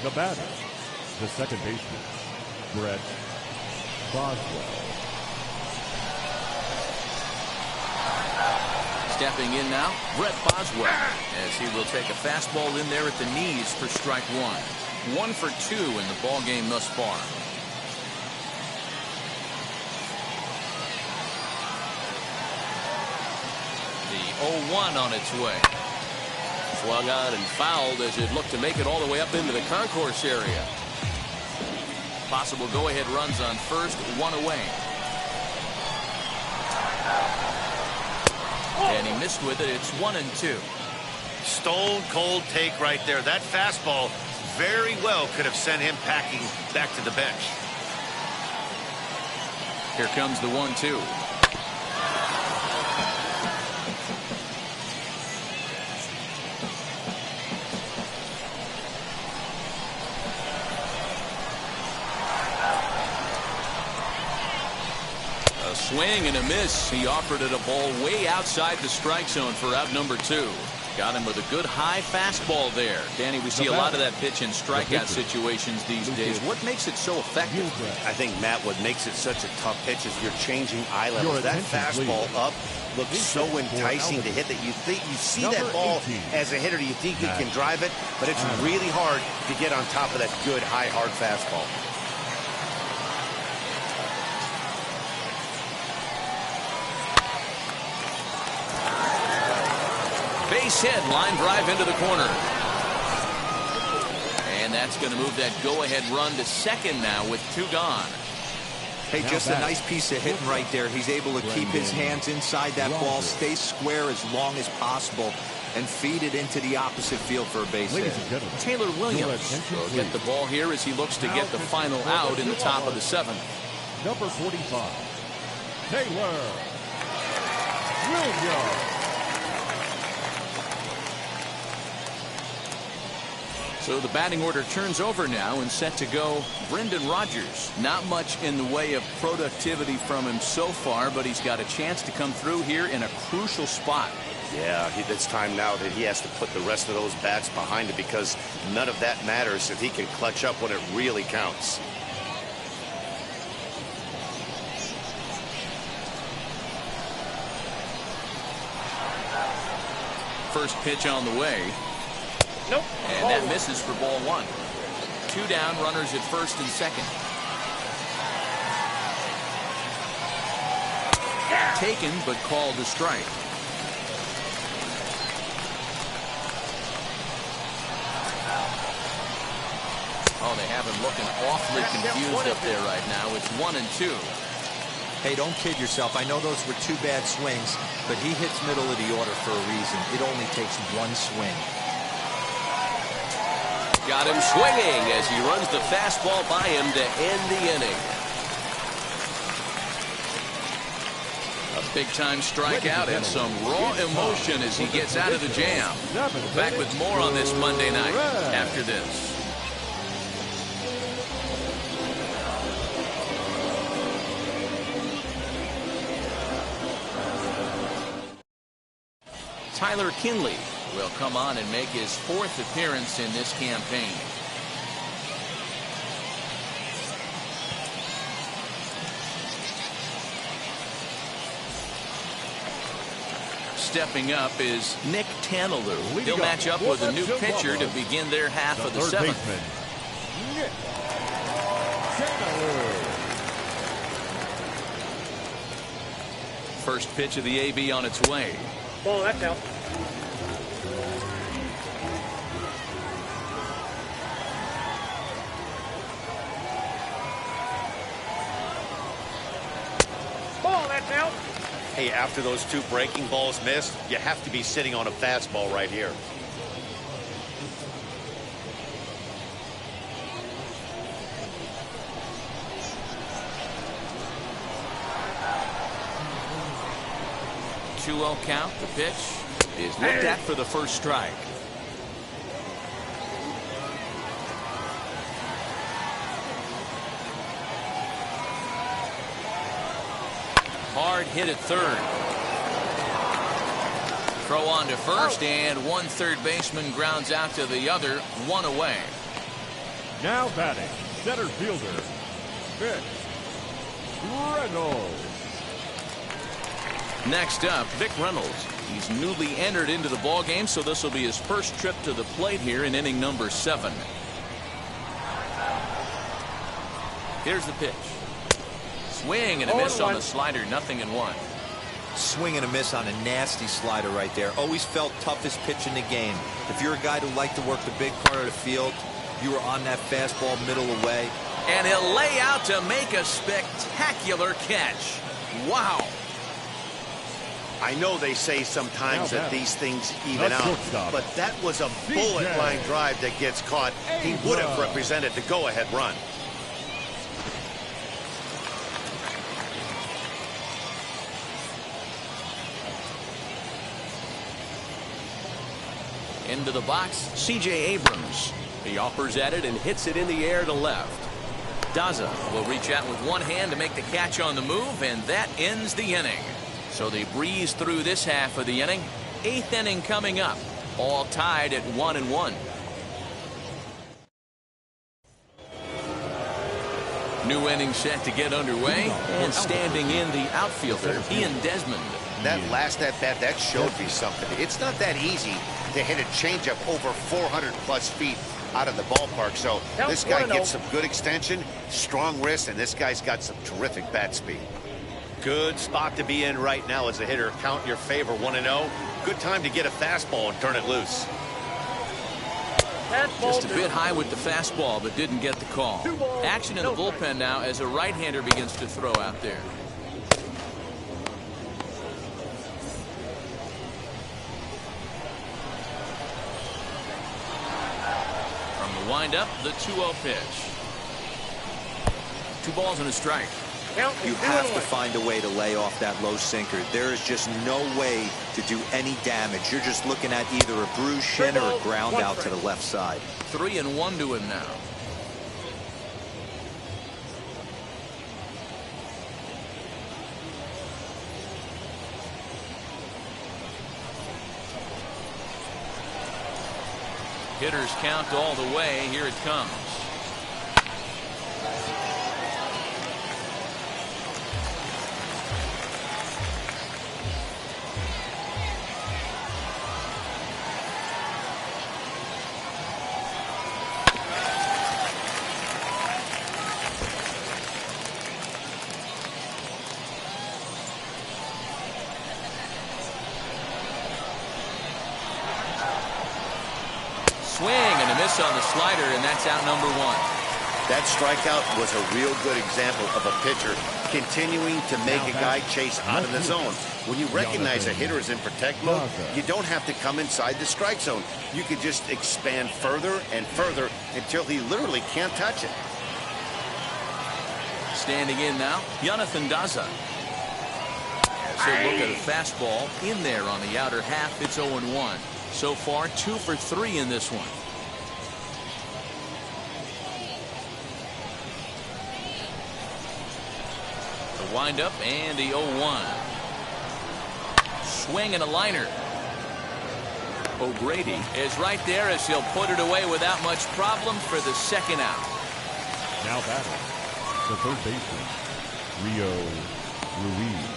The batter, the second baseman, Brett Boswell. Stepping in now, Brett Boswell, as he will take a fastball in there at the knees for strike 1. 1 for 2 in the ball game thus far. The 0-1 on its way. Swung on and fouled as it looked to make it all the way up into the concourse area. Possible go-ahead runs on first, 1 away. And he missed with it. It's 1-2. Stone cold take right there. That fastball very well could have sent him packing back to the bench. Here comes the 1-2. Swing and a miss. He offered it a ball way outside the strike zone for out number 2. Got him with a good high fastball there. Danny, we see a lot of that pitch in strikeout situations these days. What makes it so effective? I think, Matt, what makes it such a tough pitch is you're changing eye levels. That fastball up looks so enticing to hit that you see that ball as a hitter, you think you can drive it, but it's really hard to get on top of that good high hard fastball. Base hit, line drive into the corner. And that's going to move that go-ahead run to second now with 2 gone. Hey, just a nice piece of hitting right there. He's able to keep his hands inside that ball, stay square as long as possible, and feed it into the opposite field for a base hit. Taylor Williams will get the ball here as he looks to get the final out in the top of the 7th. Number 45, Taylor Williams. So the batting order turns over now and set to go Brendan Rodgers. Not much in the way of productivity from him so far, but he's got a chance to come through here in a crucial spot. Yeah, it's time now that he has to put the rest of those bats behind it, because none of that matters if he can clutch up when it really counts. First pitch on the way. Nope. And that misses for ball 1. 2 down, runners at first and second. Taken, but called a strike. Oh, they have him looking awfully confused up there right now. It's 1 and 2. Hey, don't kid yourself. I know those were 2 bad swings, but he hits middle of the order for a reason. It only takes 1 swing. Got him swinging as he runs the fastball by him to end the inning. A big-time strikeout and some raw emotion as he gets out of the jam. Back with more on this Monday night after this. Tyler Kinley will come on and make his 4th appearance in this campaign. Stepping up is Nick Tanalou. He'll match up with a new pitcher to begin their half of the 7th. Nick Tanalou. First pitch of the AB on its way. Ball, that's out. Ball, that's out. Hey, after those 2 breaking balls missed, you have to be sitting on a fastball right here. Two-0 count. The pitch is looked at for the first strike. Hard hit at third. Throw on to first, and one third baseman grounds out to the other, 1 away. Now batting, center fielder, Vic Reynolds. Next up, Vic Reynolds. He's newly entered into the ballgame, so this will be his first trip to the plate here in inning number 7. Here's the pitch. Swing and a miss on the slider, 0-1. Swing and a miss on a nasty slider right there. Always felt toughest pitch in the game. If you're a guy who liked to work the big part of the field, you were on that fastball middle away. And he'll lay out to make a spectacular catch. Wow. I know they say sometimes that these things even out, but that was a bullet line drive that gets caught. He would have represented the go-ahead run. Into the box, C.J. Abrams. He offers at it and hits it in the air to left. Daza will reach out with one hand to make the catch on the move, and that ends the inning. So they breeze through this half of the inning. 8th inning coming up. All tied at 1-1. New inning set to get underway, and standing in the outfielder, Ian Desmond. That last at-bat, that showed me something. It's not that easy to hit a changeup over 400-plus feet out of the ballpark. So this guy gets some good extension, strong wrist, and this guy's got some terrific bat speed. Good spot to be in right now as a hitter. Count your favor, 1-0. Good time to get a fastball and turn it loose. Just a bit high with the fastball, but didn't get the call. Action in the bullpen now as a right-hander begins to throw out there. From the windup, the 2-0 pitch. 2 balls and a strike. You have to find a way to lay off that low sinker. There is just no way to do any damage. You're just looking at either a bruised shin or a ground out to the left side. 3-1 to him now. Hitters count all the way. Here it comes. Swing and a miss on the slider, and that's out number 1. That strikeout was a real good example of a pitcher continuing to make a guy chase out of the zone. When you recognize a hitter is in protect mode, you don't have to come inside the strike zone. You could just expand further and further until he literally can't touch it. Standing in now, Jonathan Daza. As he'll look at a fastball in there on the outer half, it's 0-1. So far, 2 for 3 in this one. The windup and the 0-1. Swing and a liner. O'Grady is right there as he'll put it away without much problem for the second out. Now batting, the third baseman, Rio Ruiz.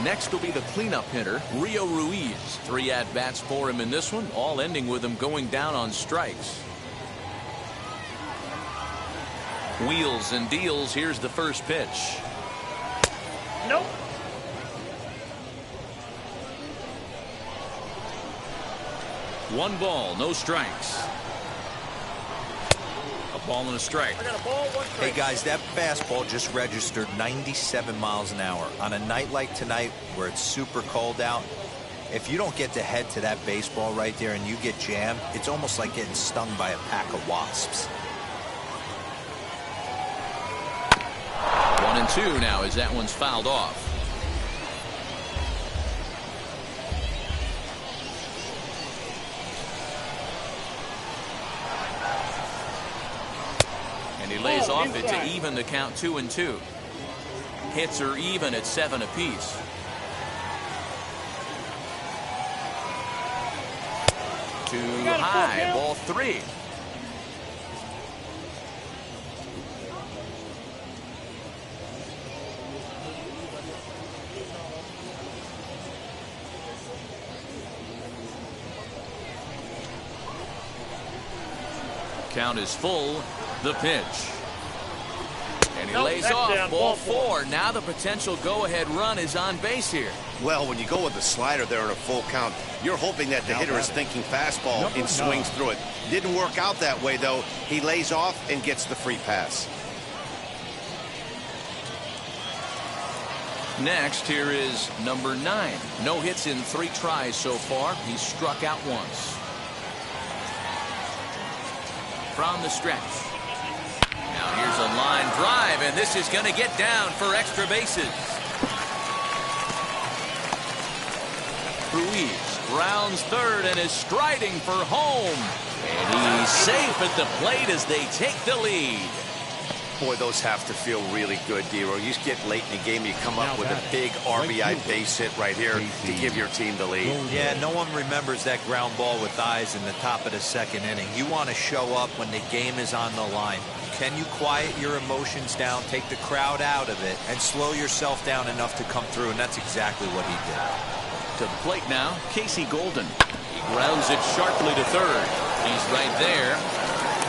Next will be the cleanup hitter, Rio Ruiz. 3 at-bats for him in this one, all ending with him going down on strikes. Wheels and deals. Here's the first pitch. Nope. 1 ball, no strikes. A ball and a strike. I got a ball, 1 strike. Hey guys, that fastball just registered 97 miles an hour. On a night like tonight where it's super cold out, if you don't get to head to that baseball right there and you get jammed, it's almost like getting stung by a pack of wasps. 1-2 now as that one's fouled off. And he lays off it to even the count 2-2. Hits are even at 7 apiece. Too high, ball 3. Count is full. The pitch. And he lays off down, ball ball 4. Now the potential go-ahead run is on base here. Well, when you go with the slider there in a full count, you're hoping that the hitter is thinking fastball and swings through it. Didn't work out that way, though. He lays off and gets the free pass. Next, here is number 9. No hits in 3 tries so far. He's struck out once. From the stretch. Now here's a line drive, and this is going to get down for extra bases. Ruiz rounds third and is striding for home. And he's safe at the plate as they take the lead. Boy, those have to feel really good, Dero. You get late in the game, you come up with a big RBI base hit right here to give your team the lead. Yeah, no one remembers that ground ball with eyes in the top of the second inning. You want to show up when the game is on the line. Can you quiet your emotions down, take the crowd out of it, and slow yourself down enough to come through? And that's exactly what he did. To the plate now, Casey Golden. He grounds it sharply to third. He's right there.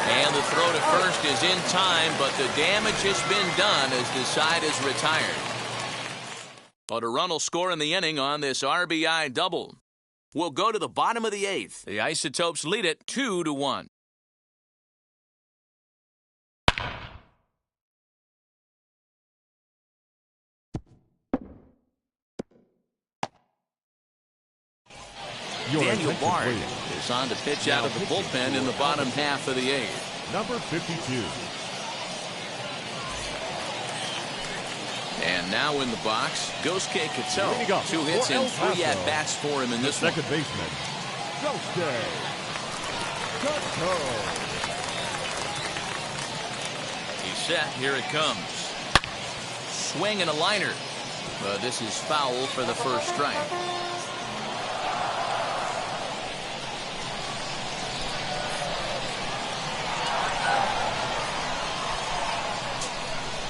And the throw to first is in time, but the damage has been done as the side is retired. But a run will score in the inning on this RBI double. We'll go to the bottom of the 8th. The Isotopes lead it 2-1. Daniel Bard is on to pitch out of the bullpen in the bottom half of the 8th. Number 52. And now in the box, Gosuke Kato. 2 hits and 3 at-bats for him in this one. Second baseman, Gosuke Kato. He's set. Here it comes. Swing and a liner. But this is foul for the first strike.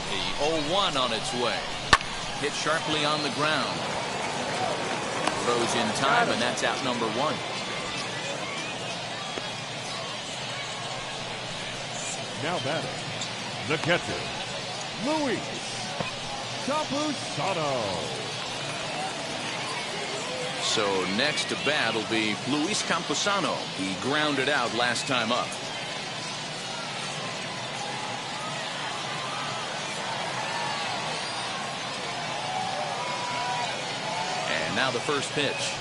The 0-1 on its way. Hit sharply on the ground. Throws in time, and that's out number 1. Now batting, the catcher, Luis Campusano. So next to bat will be Luis Campusano. He grounded out last time up. And now the first pitch.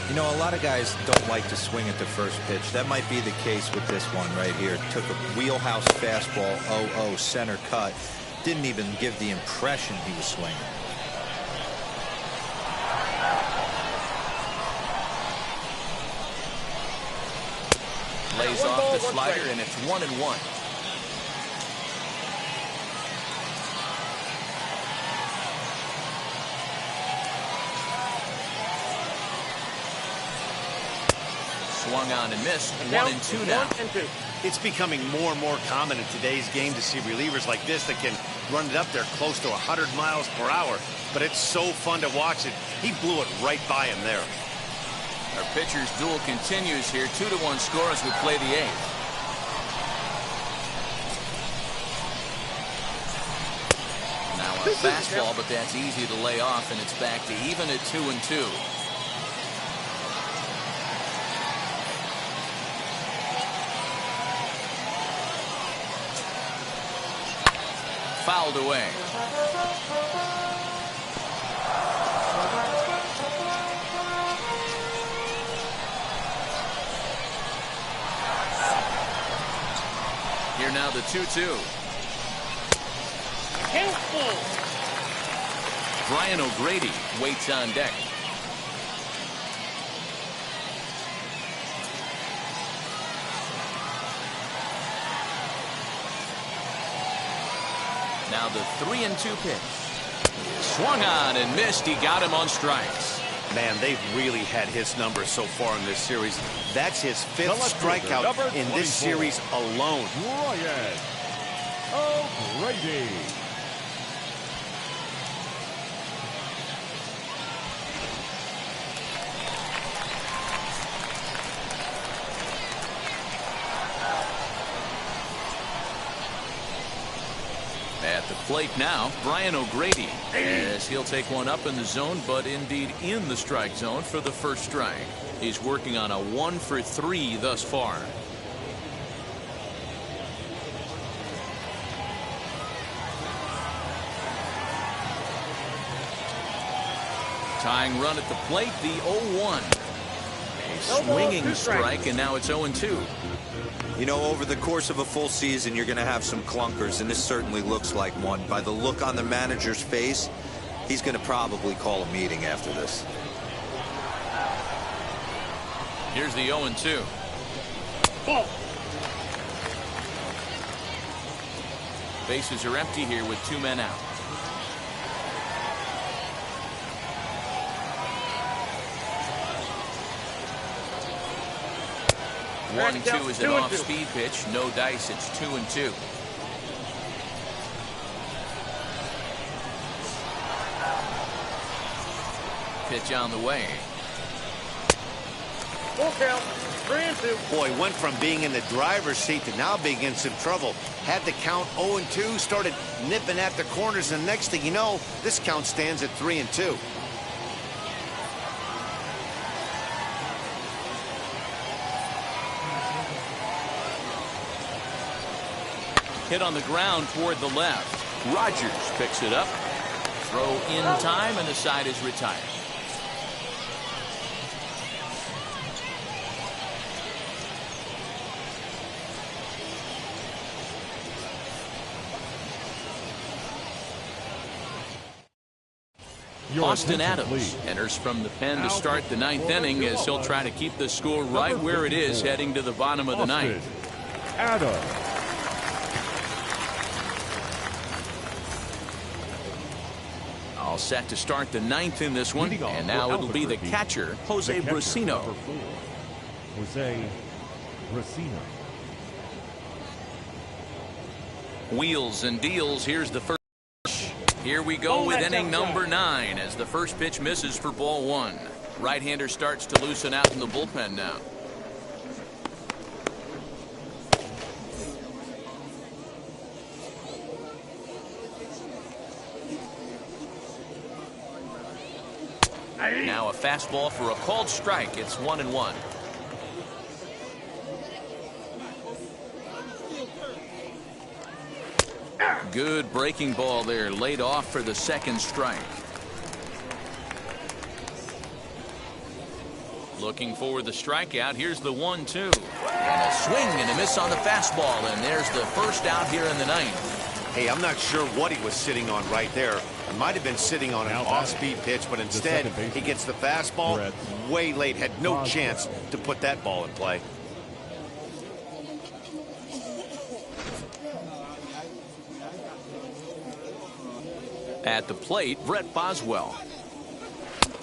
You know, a lot of guys don't like to swing at the first pitch. That might be the case with this one right here. Took a wheelhouse fastball, 0-0 center cut. Didn't even give the impression he was swinging. Lays off the slider, and it's 1-1. Swung on and missed. 1-2 now. It's becoming more and more common in today's game to see relievers like this that can run it up there close to 100 miles per hour. But it's so fun to watch it. He blew it right by him there. Our pitcher's duel continues here. 2-1 score as we play the 8th. Now a fastball, but that's easy to lay off, and it's back to even at 2-2. Fouled away. Here now the 2-2. Brian O'Grady waits on deck. Now the 3-2 pitch. Swung on and missed. He got him on strikes. Man, they've really had his number so far in this series. That's his 5th strikeout in this series alone. Brian O'Grady. At the plate now, Brian O'Grady, as he'll take one up in the zone, but indeed in the strike zone for the first strike. He's working on a 1-for-3 thus far. Tying run at the plate, the 0-1. A swinging strike, and now it's 0-2. You know, over the course of a full season, you're going to have some clunkers, and this certainly looks like one. By the look on the manager's face, he's going to probably call a meeting after this. Here's the 0-2. Ball. Bases are empty here with 2 men out. One, 2 is an off-speed pitch. No dice. It's 2-2. Pitch on the way. Full count. Boy, went from being in the driver's seat to now being in some trouble. Had the count 0-2, started nipping at the corners, and next thing you know, this count stands at 3-2. Hit on the ground toward the left. Rogers picks it up. Throw in time, and the side is retired. Austin Adams enters from the pen to start the ninth inning as he'll try to keep the score right where it is heading to the bottom of the ninth. Adams. All set to start the ninth in this one, and now it'll be the catcher, Jose Bracino. Jose Bracino. Wheels and deals. Here's the first. Here we go with inning number 9 as the first pitch misses for ball 1. Right-hander starts to loosen out in the bullpen now. Now a fastball for a called strike. It's 1-1. Good breaking ball there, laid off for the second strike. Looking for the strikeout. Here's the 1-2. And a swing and a miss on the fastball, and there's the first out here in the ninth. Hey, I'm not sure what he was sitting on right there. It might have been sitting on an off-speed pitch, but instead he gets the fastball way late. Had no chance to put that ball in play. At the plate, Brett Boswell.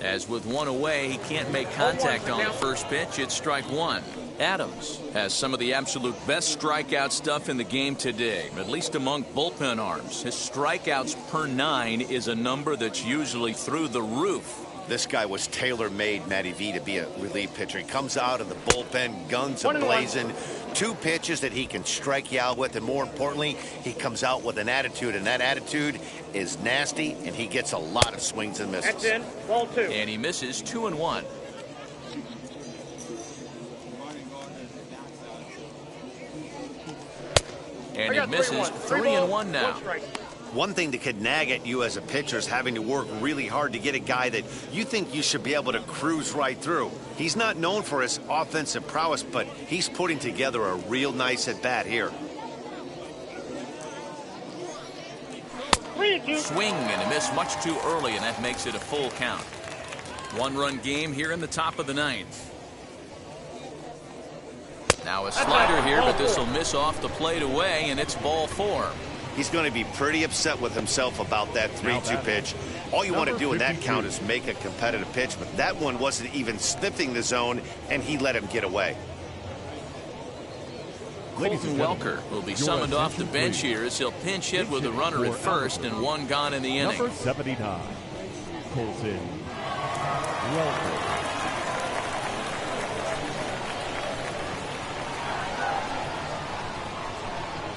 As with one away, he can't make contact on the first pitch. It's strike 1. Adams has some of the absolute best strikeout stuff in the game today, at least among bullpen arms. His strikeouts per 9 is a number that's usually through the roof. This guy was tailor-made, Matty V, to be a relief pitcher. He comes out of the bullpen, guns a-blazing, 2 pitches that he can strike you out with, and more importantly, he comes out with an attitude, and that attitude is nasty, and he gets a lot of swings and misses. That's in. Ball 2. And he misses 2-1. And he misses 3-1 now. One thing that could nag at you as a pitcher is having to work really hard to get a guy that you think you should be able to cruise right through. He's not known for his offensive prowess, but he's putting together a real nice at-bat here. Swing and a miss much too early, and that makes it a full count. 1-run game here in the top of the ninth. Now a slider here, but this will miss off the plate away, and it's ball 4. He's going to be pretty upset with himself about that 3-2 pitch. All you want to do in that count is make a competitive pitch, but that one wasn't even sniffing the zone, and he let him get away. Colton Welker will be summoned off the bench here as he'll pinch hit with a runner at first and 1 gone in the inning. Number 79, Colton Welker.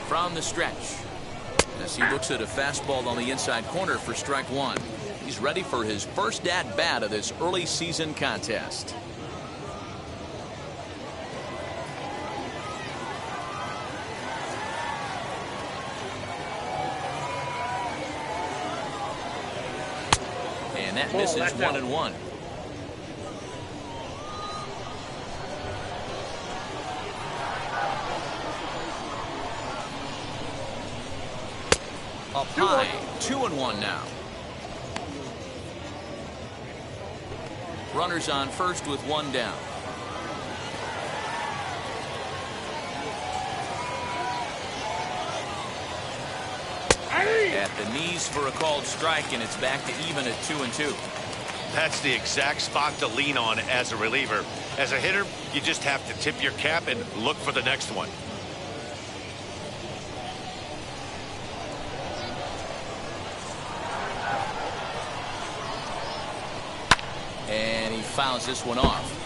From the stretch, as he looks at a fastball on the inside corner for strike 1. He's ready for his first at-bat of this early season contest. And that misses 1-1. Up high, 2-1 now. Runners on first with 1 down. At the knees for a called strike, and it's back to even at 2-2. That's the exact spot to lean on as a reliever. As a hitter, you just have to tip your cap and look for the next one. And he fouls this one off.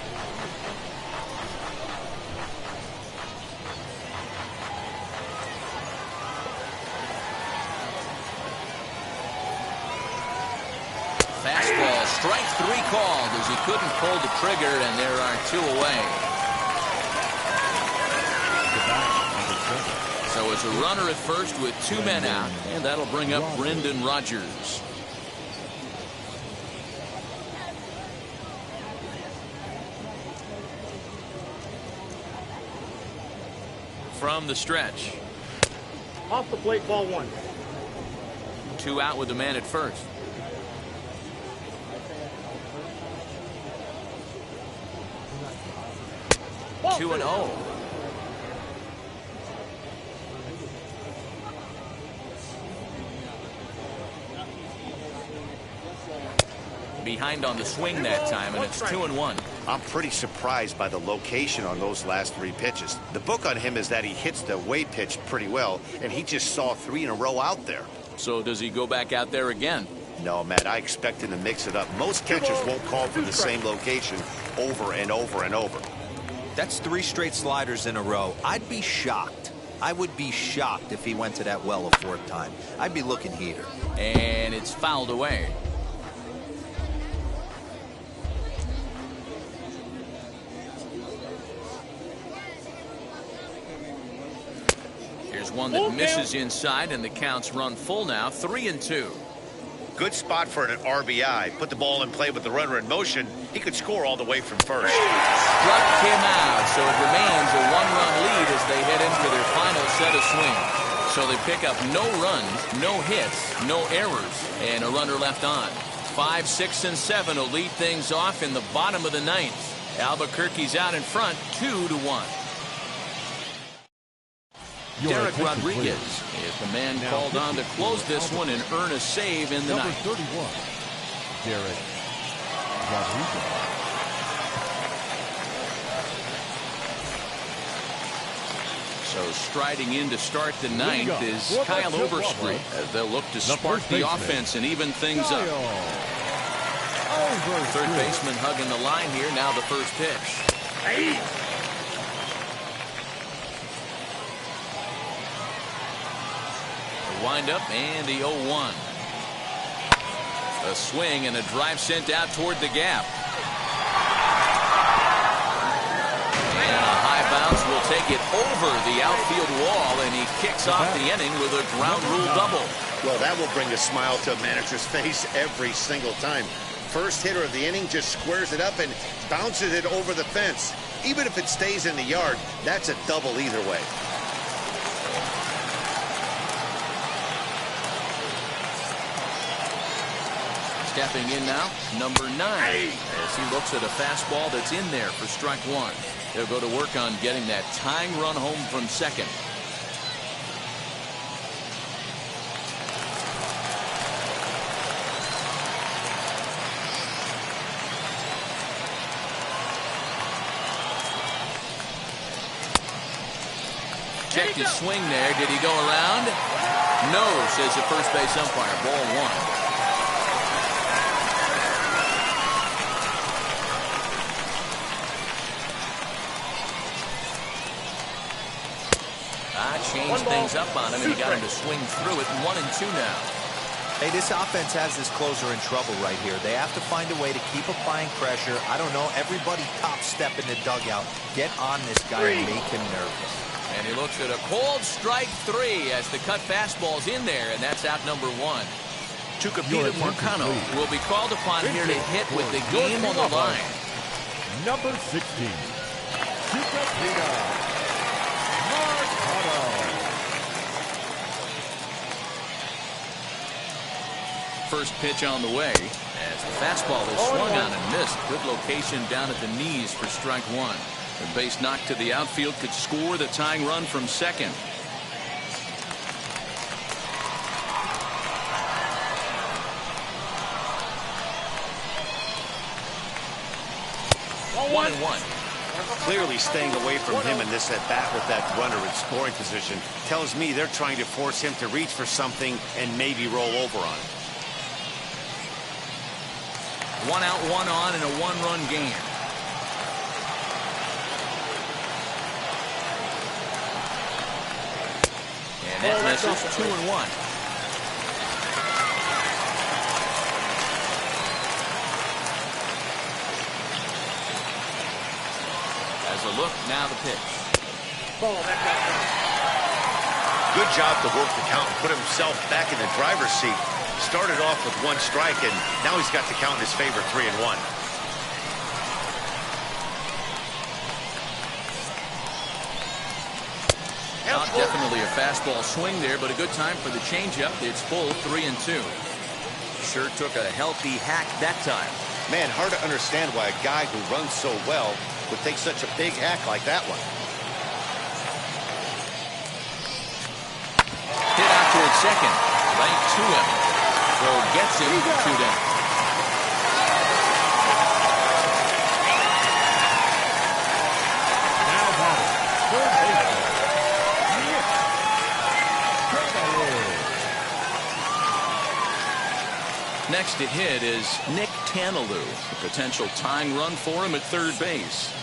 Strike 3 called as he couldn't pull the trigger, and there are 2 away. So it's a runner at first with 2 men out, and that'll bring up Brendan Rodgers. From the stretch. Off the plate, ball 1. 2 out with the man at first. Ball 2-0. Behind on the swing that time, and it's 2-1. I'm pretty surprised by the location on those last 3 pitches. The book on him is that he hits the away pitch pretty well, and he just saw 3 in a row out there. So does he go back out there again? No, Matt, I expect him to mix it up. Most catchers won't call for the same location over and over and over. That's 3 straight sliders in a row. I'd be shocked. I would be shocked if he went to that well a 4th time. I'd be looking heater. And it's fouled away. Here's one that misses inside, and the count's run full now, 3-2. Good spot for an RBI. Put the ball in play with the runner in motion. He could score all the way from first. Struck him out, so it remains a 1-run lead as they head into their final set of swings. So they pick up no runs, no hits, no errors, and a runner left on. 5, 6, and 7 will lead things off in the bottom of the 9th. Albuquerque's out in front, 2-1. Derek Rodriguez is the man called on to close this one and earn a save in the Number ninth. 31, Derek Rodriguez. So striding in to start the 9th is Kyle Overstreet as they'll look to spark the offense and even things up. Third baseman hugging the line here. Now the first pitch. The windup and the 0-1. A swing and a drive sent out toward the gap. And a high bounce will take it over the outfield wall, and he kicks off the inning with a ground rule double. Well, that will bring a smile to a manager's face every single time. First hitter of the inning just squares it up and bounces it over the fence. Even if it stays in the yard, that's a double either way. Stepping in now, number 9, as he looks at a fastball that's in there for strike 1. They'll go to work on getting that tying run home from second. Checked his swing there. Did he go around? No, says the first base umpire. Ball 1. Changed things up on him, and he got him to swing through it. 1-2 now. Hey, this offense has this closer in trouble right here. They have to find a way to keep applying pressure. I don't know. Everybody top step in the dugout. Get on this guy and make him nervous. And he looks at a cold strike 3 as the cut fastball's in there, and that's out number 1. Tucupita Marcano will be called upon here to hit with the game on the line. Number 16, Tucupita Marcano. First pitch on the way as the fastball is swung on and missed. Good location down at the knees for strike 1. The base knock to the outfield could score the tying run from second. One and 1. Clearly staying away from him in this at-bat with that runner in scoring position tells me they're trying to force him to reach for something and maybe roll over on it. 1 out, 1 on in a 1-run game. And that misses. 2-1. has a look. Now the pitch. Ball, that got Good job to work the count and put himself back in the driver's seat. Started off with 1 strike, and now he's got the count in his favor, 3-1. Definitely a fastball swing there, but a good time for the changeup. It's full, 3-2. Sure took a healthy hack that time. Man, hard to understand why a guy who runs so well would take such a big hack like that one. Hit out towards second. Right to him. Throw gets him. 2 down. Now batting, third baseman, Next to hit is Nick Tanalou. A potential tying run for him at third base.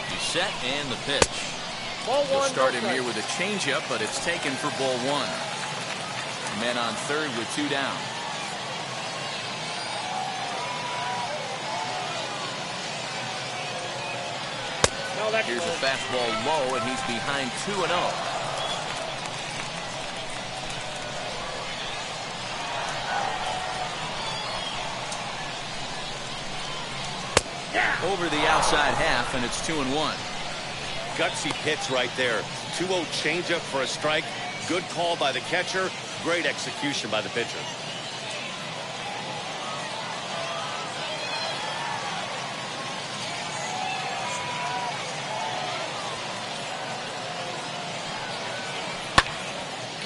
He's set and the pitch. ball He'll one. start no him here strike. with a changeup, but it's taken for ball 1. Men on third with 2 down. No, that's Here's a ball. fastball low, and he's behind 2-0. Over the outside half, and it's 2-1. Gutsy pitch right there. 2-0 changeup for a strike. Good call by the catcher. Great execution by the pitcher.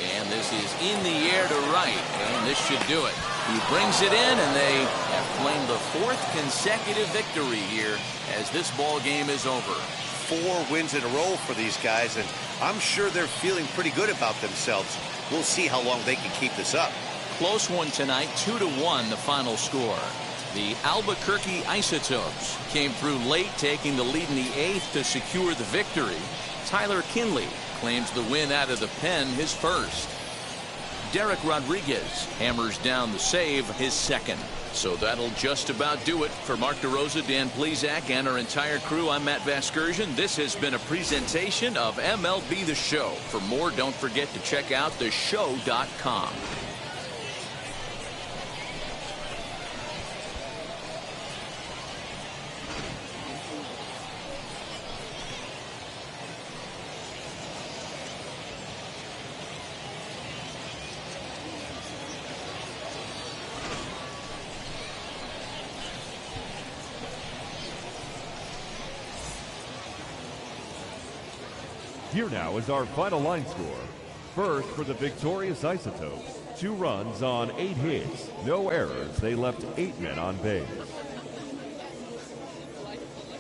And this is in the air to right, and this should do it. He brings it in, and they have claimed the 4th consecutive victory here as this ball game is over. 4 wins in a row for these guys, and I'm sure they're feeling pretty good about themselves. We'll see how long they can keep this up. Close one tonight, 2-1 the final score. The Albuquerque Isotopes came through late, taking the lead in the 8th to secure the victory. Tyler Kinley claims the win out of the pen, his first. Derek Rodriguez hammers down the save, his second. So that'll just about do it. For Mark DeRosa, Dan Plezak, and our entire crew, I'm Matt Vasgersian. This has been a presentation of MLB The Show. For more, don't forget to check out theshow.com. Here now is our final line score. First, for the victorious Isotopes, 2 runs on 8 hits, no errors. They left 8 men on base.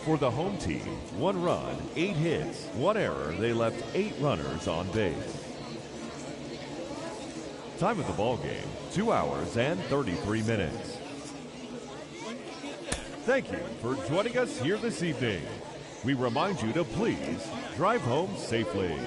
For the home team, 1 run, 8 hits, 1 error. They left 8 runners on base. Time of the ball game, 2 hours and 33 minutes. Thank you for joining us here this evening. We remind you to please drive home safely.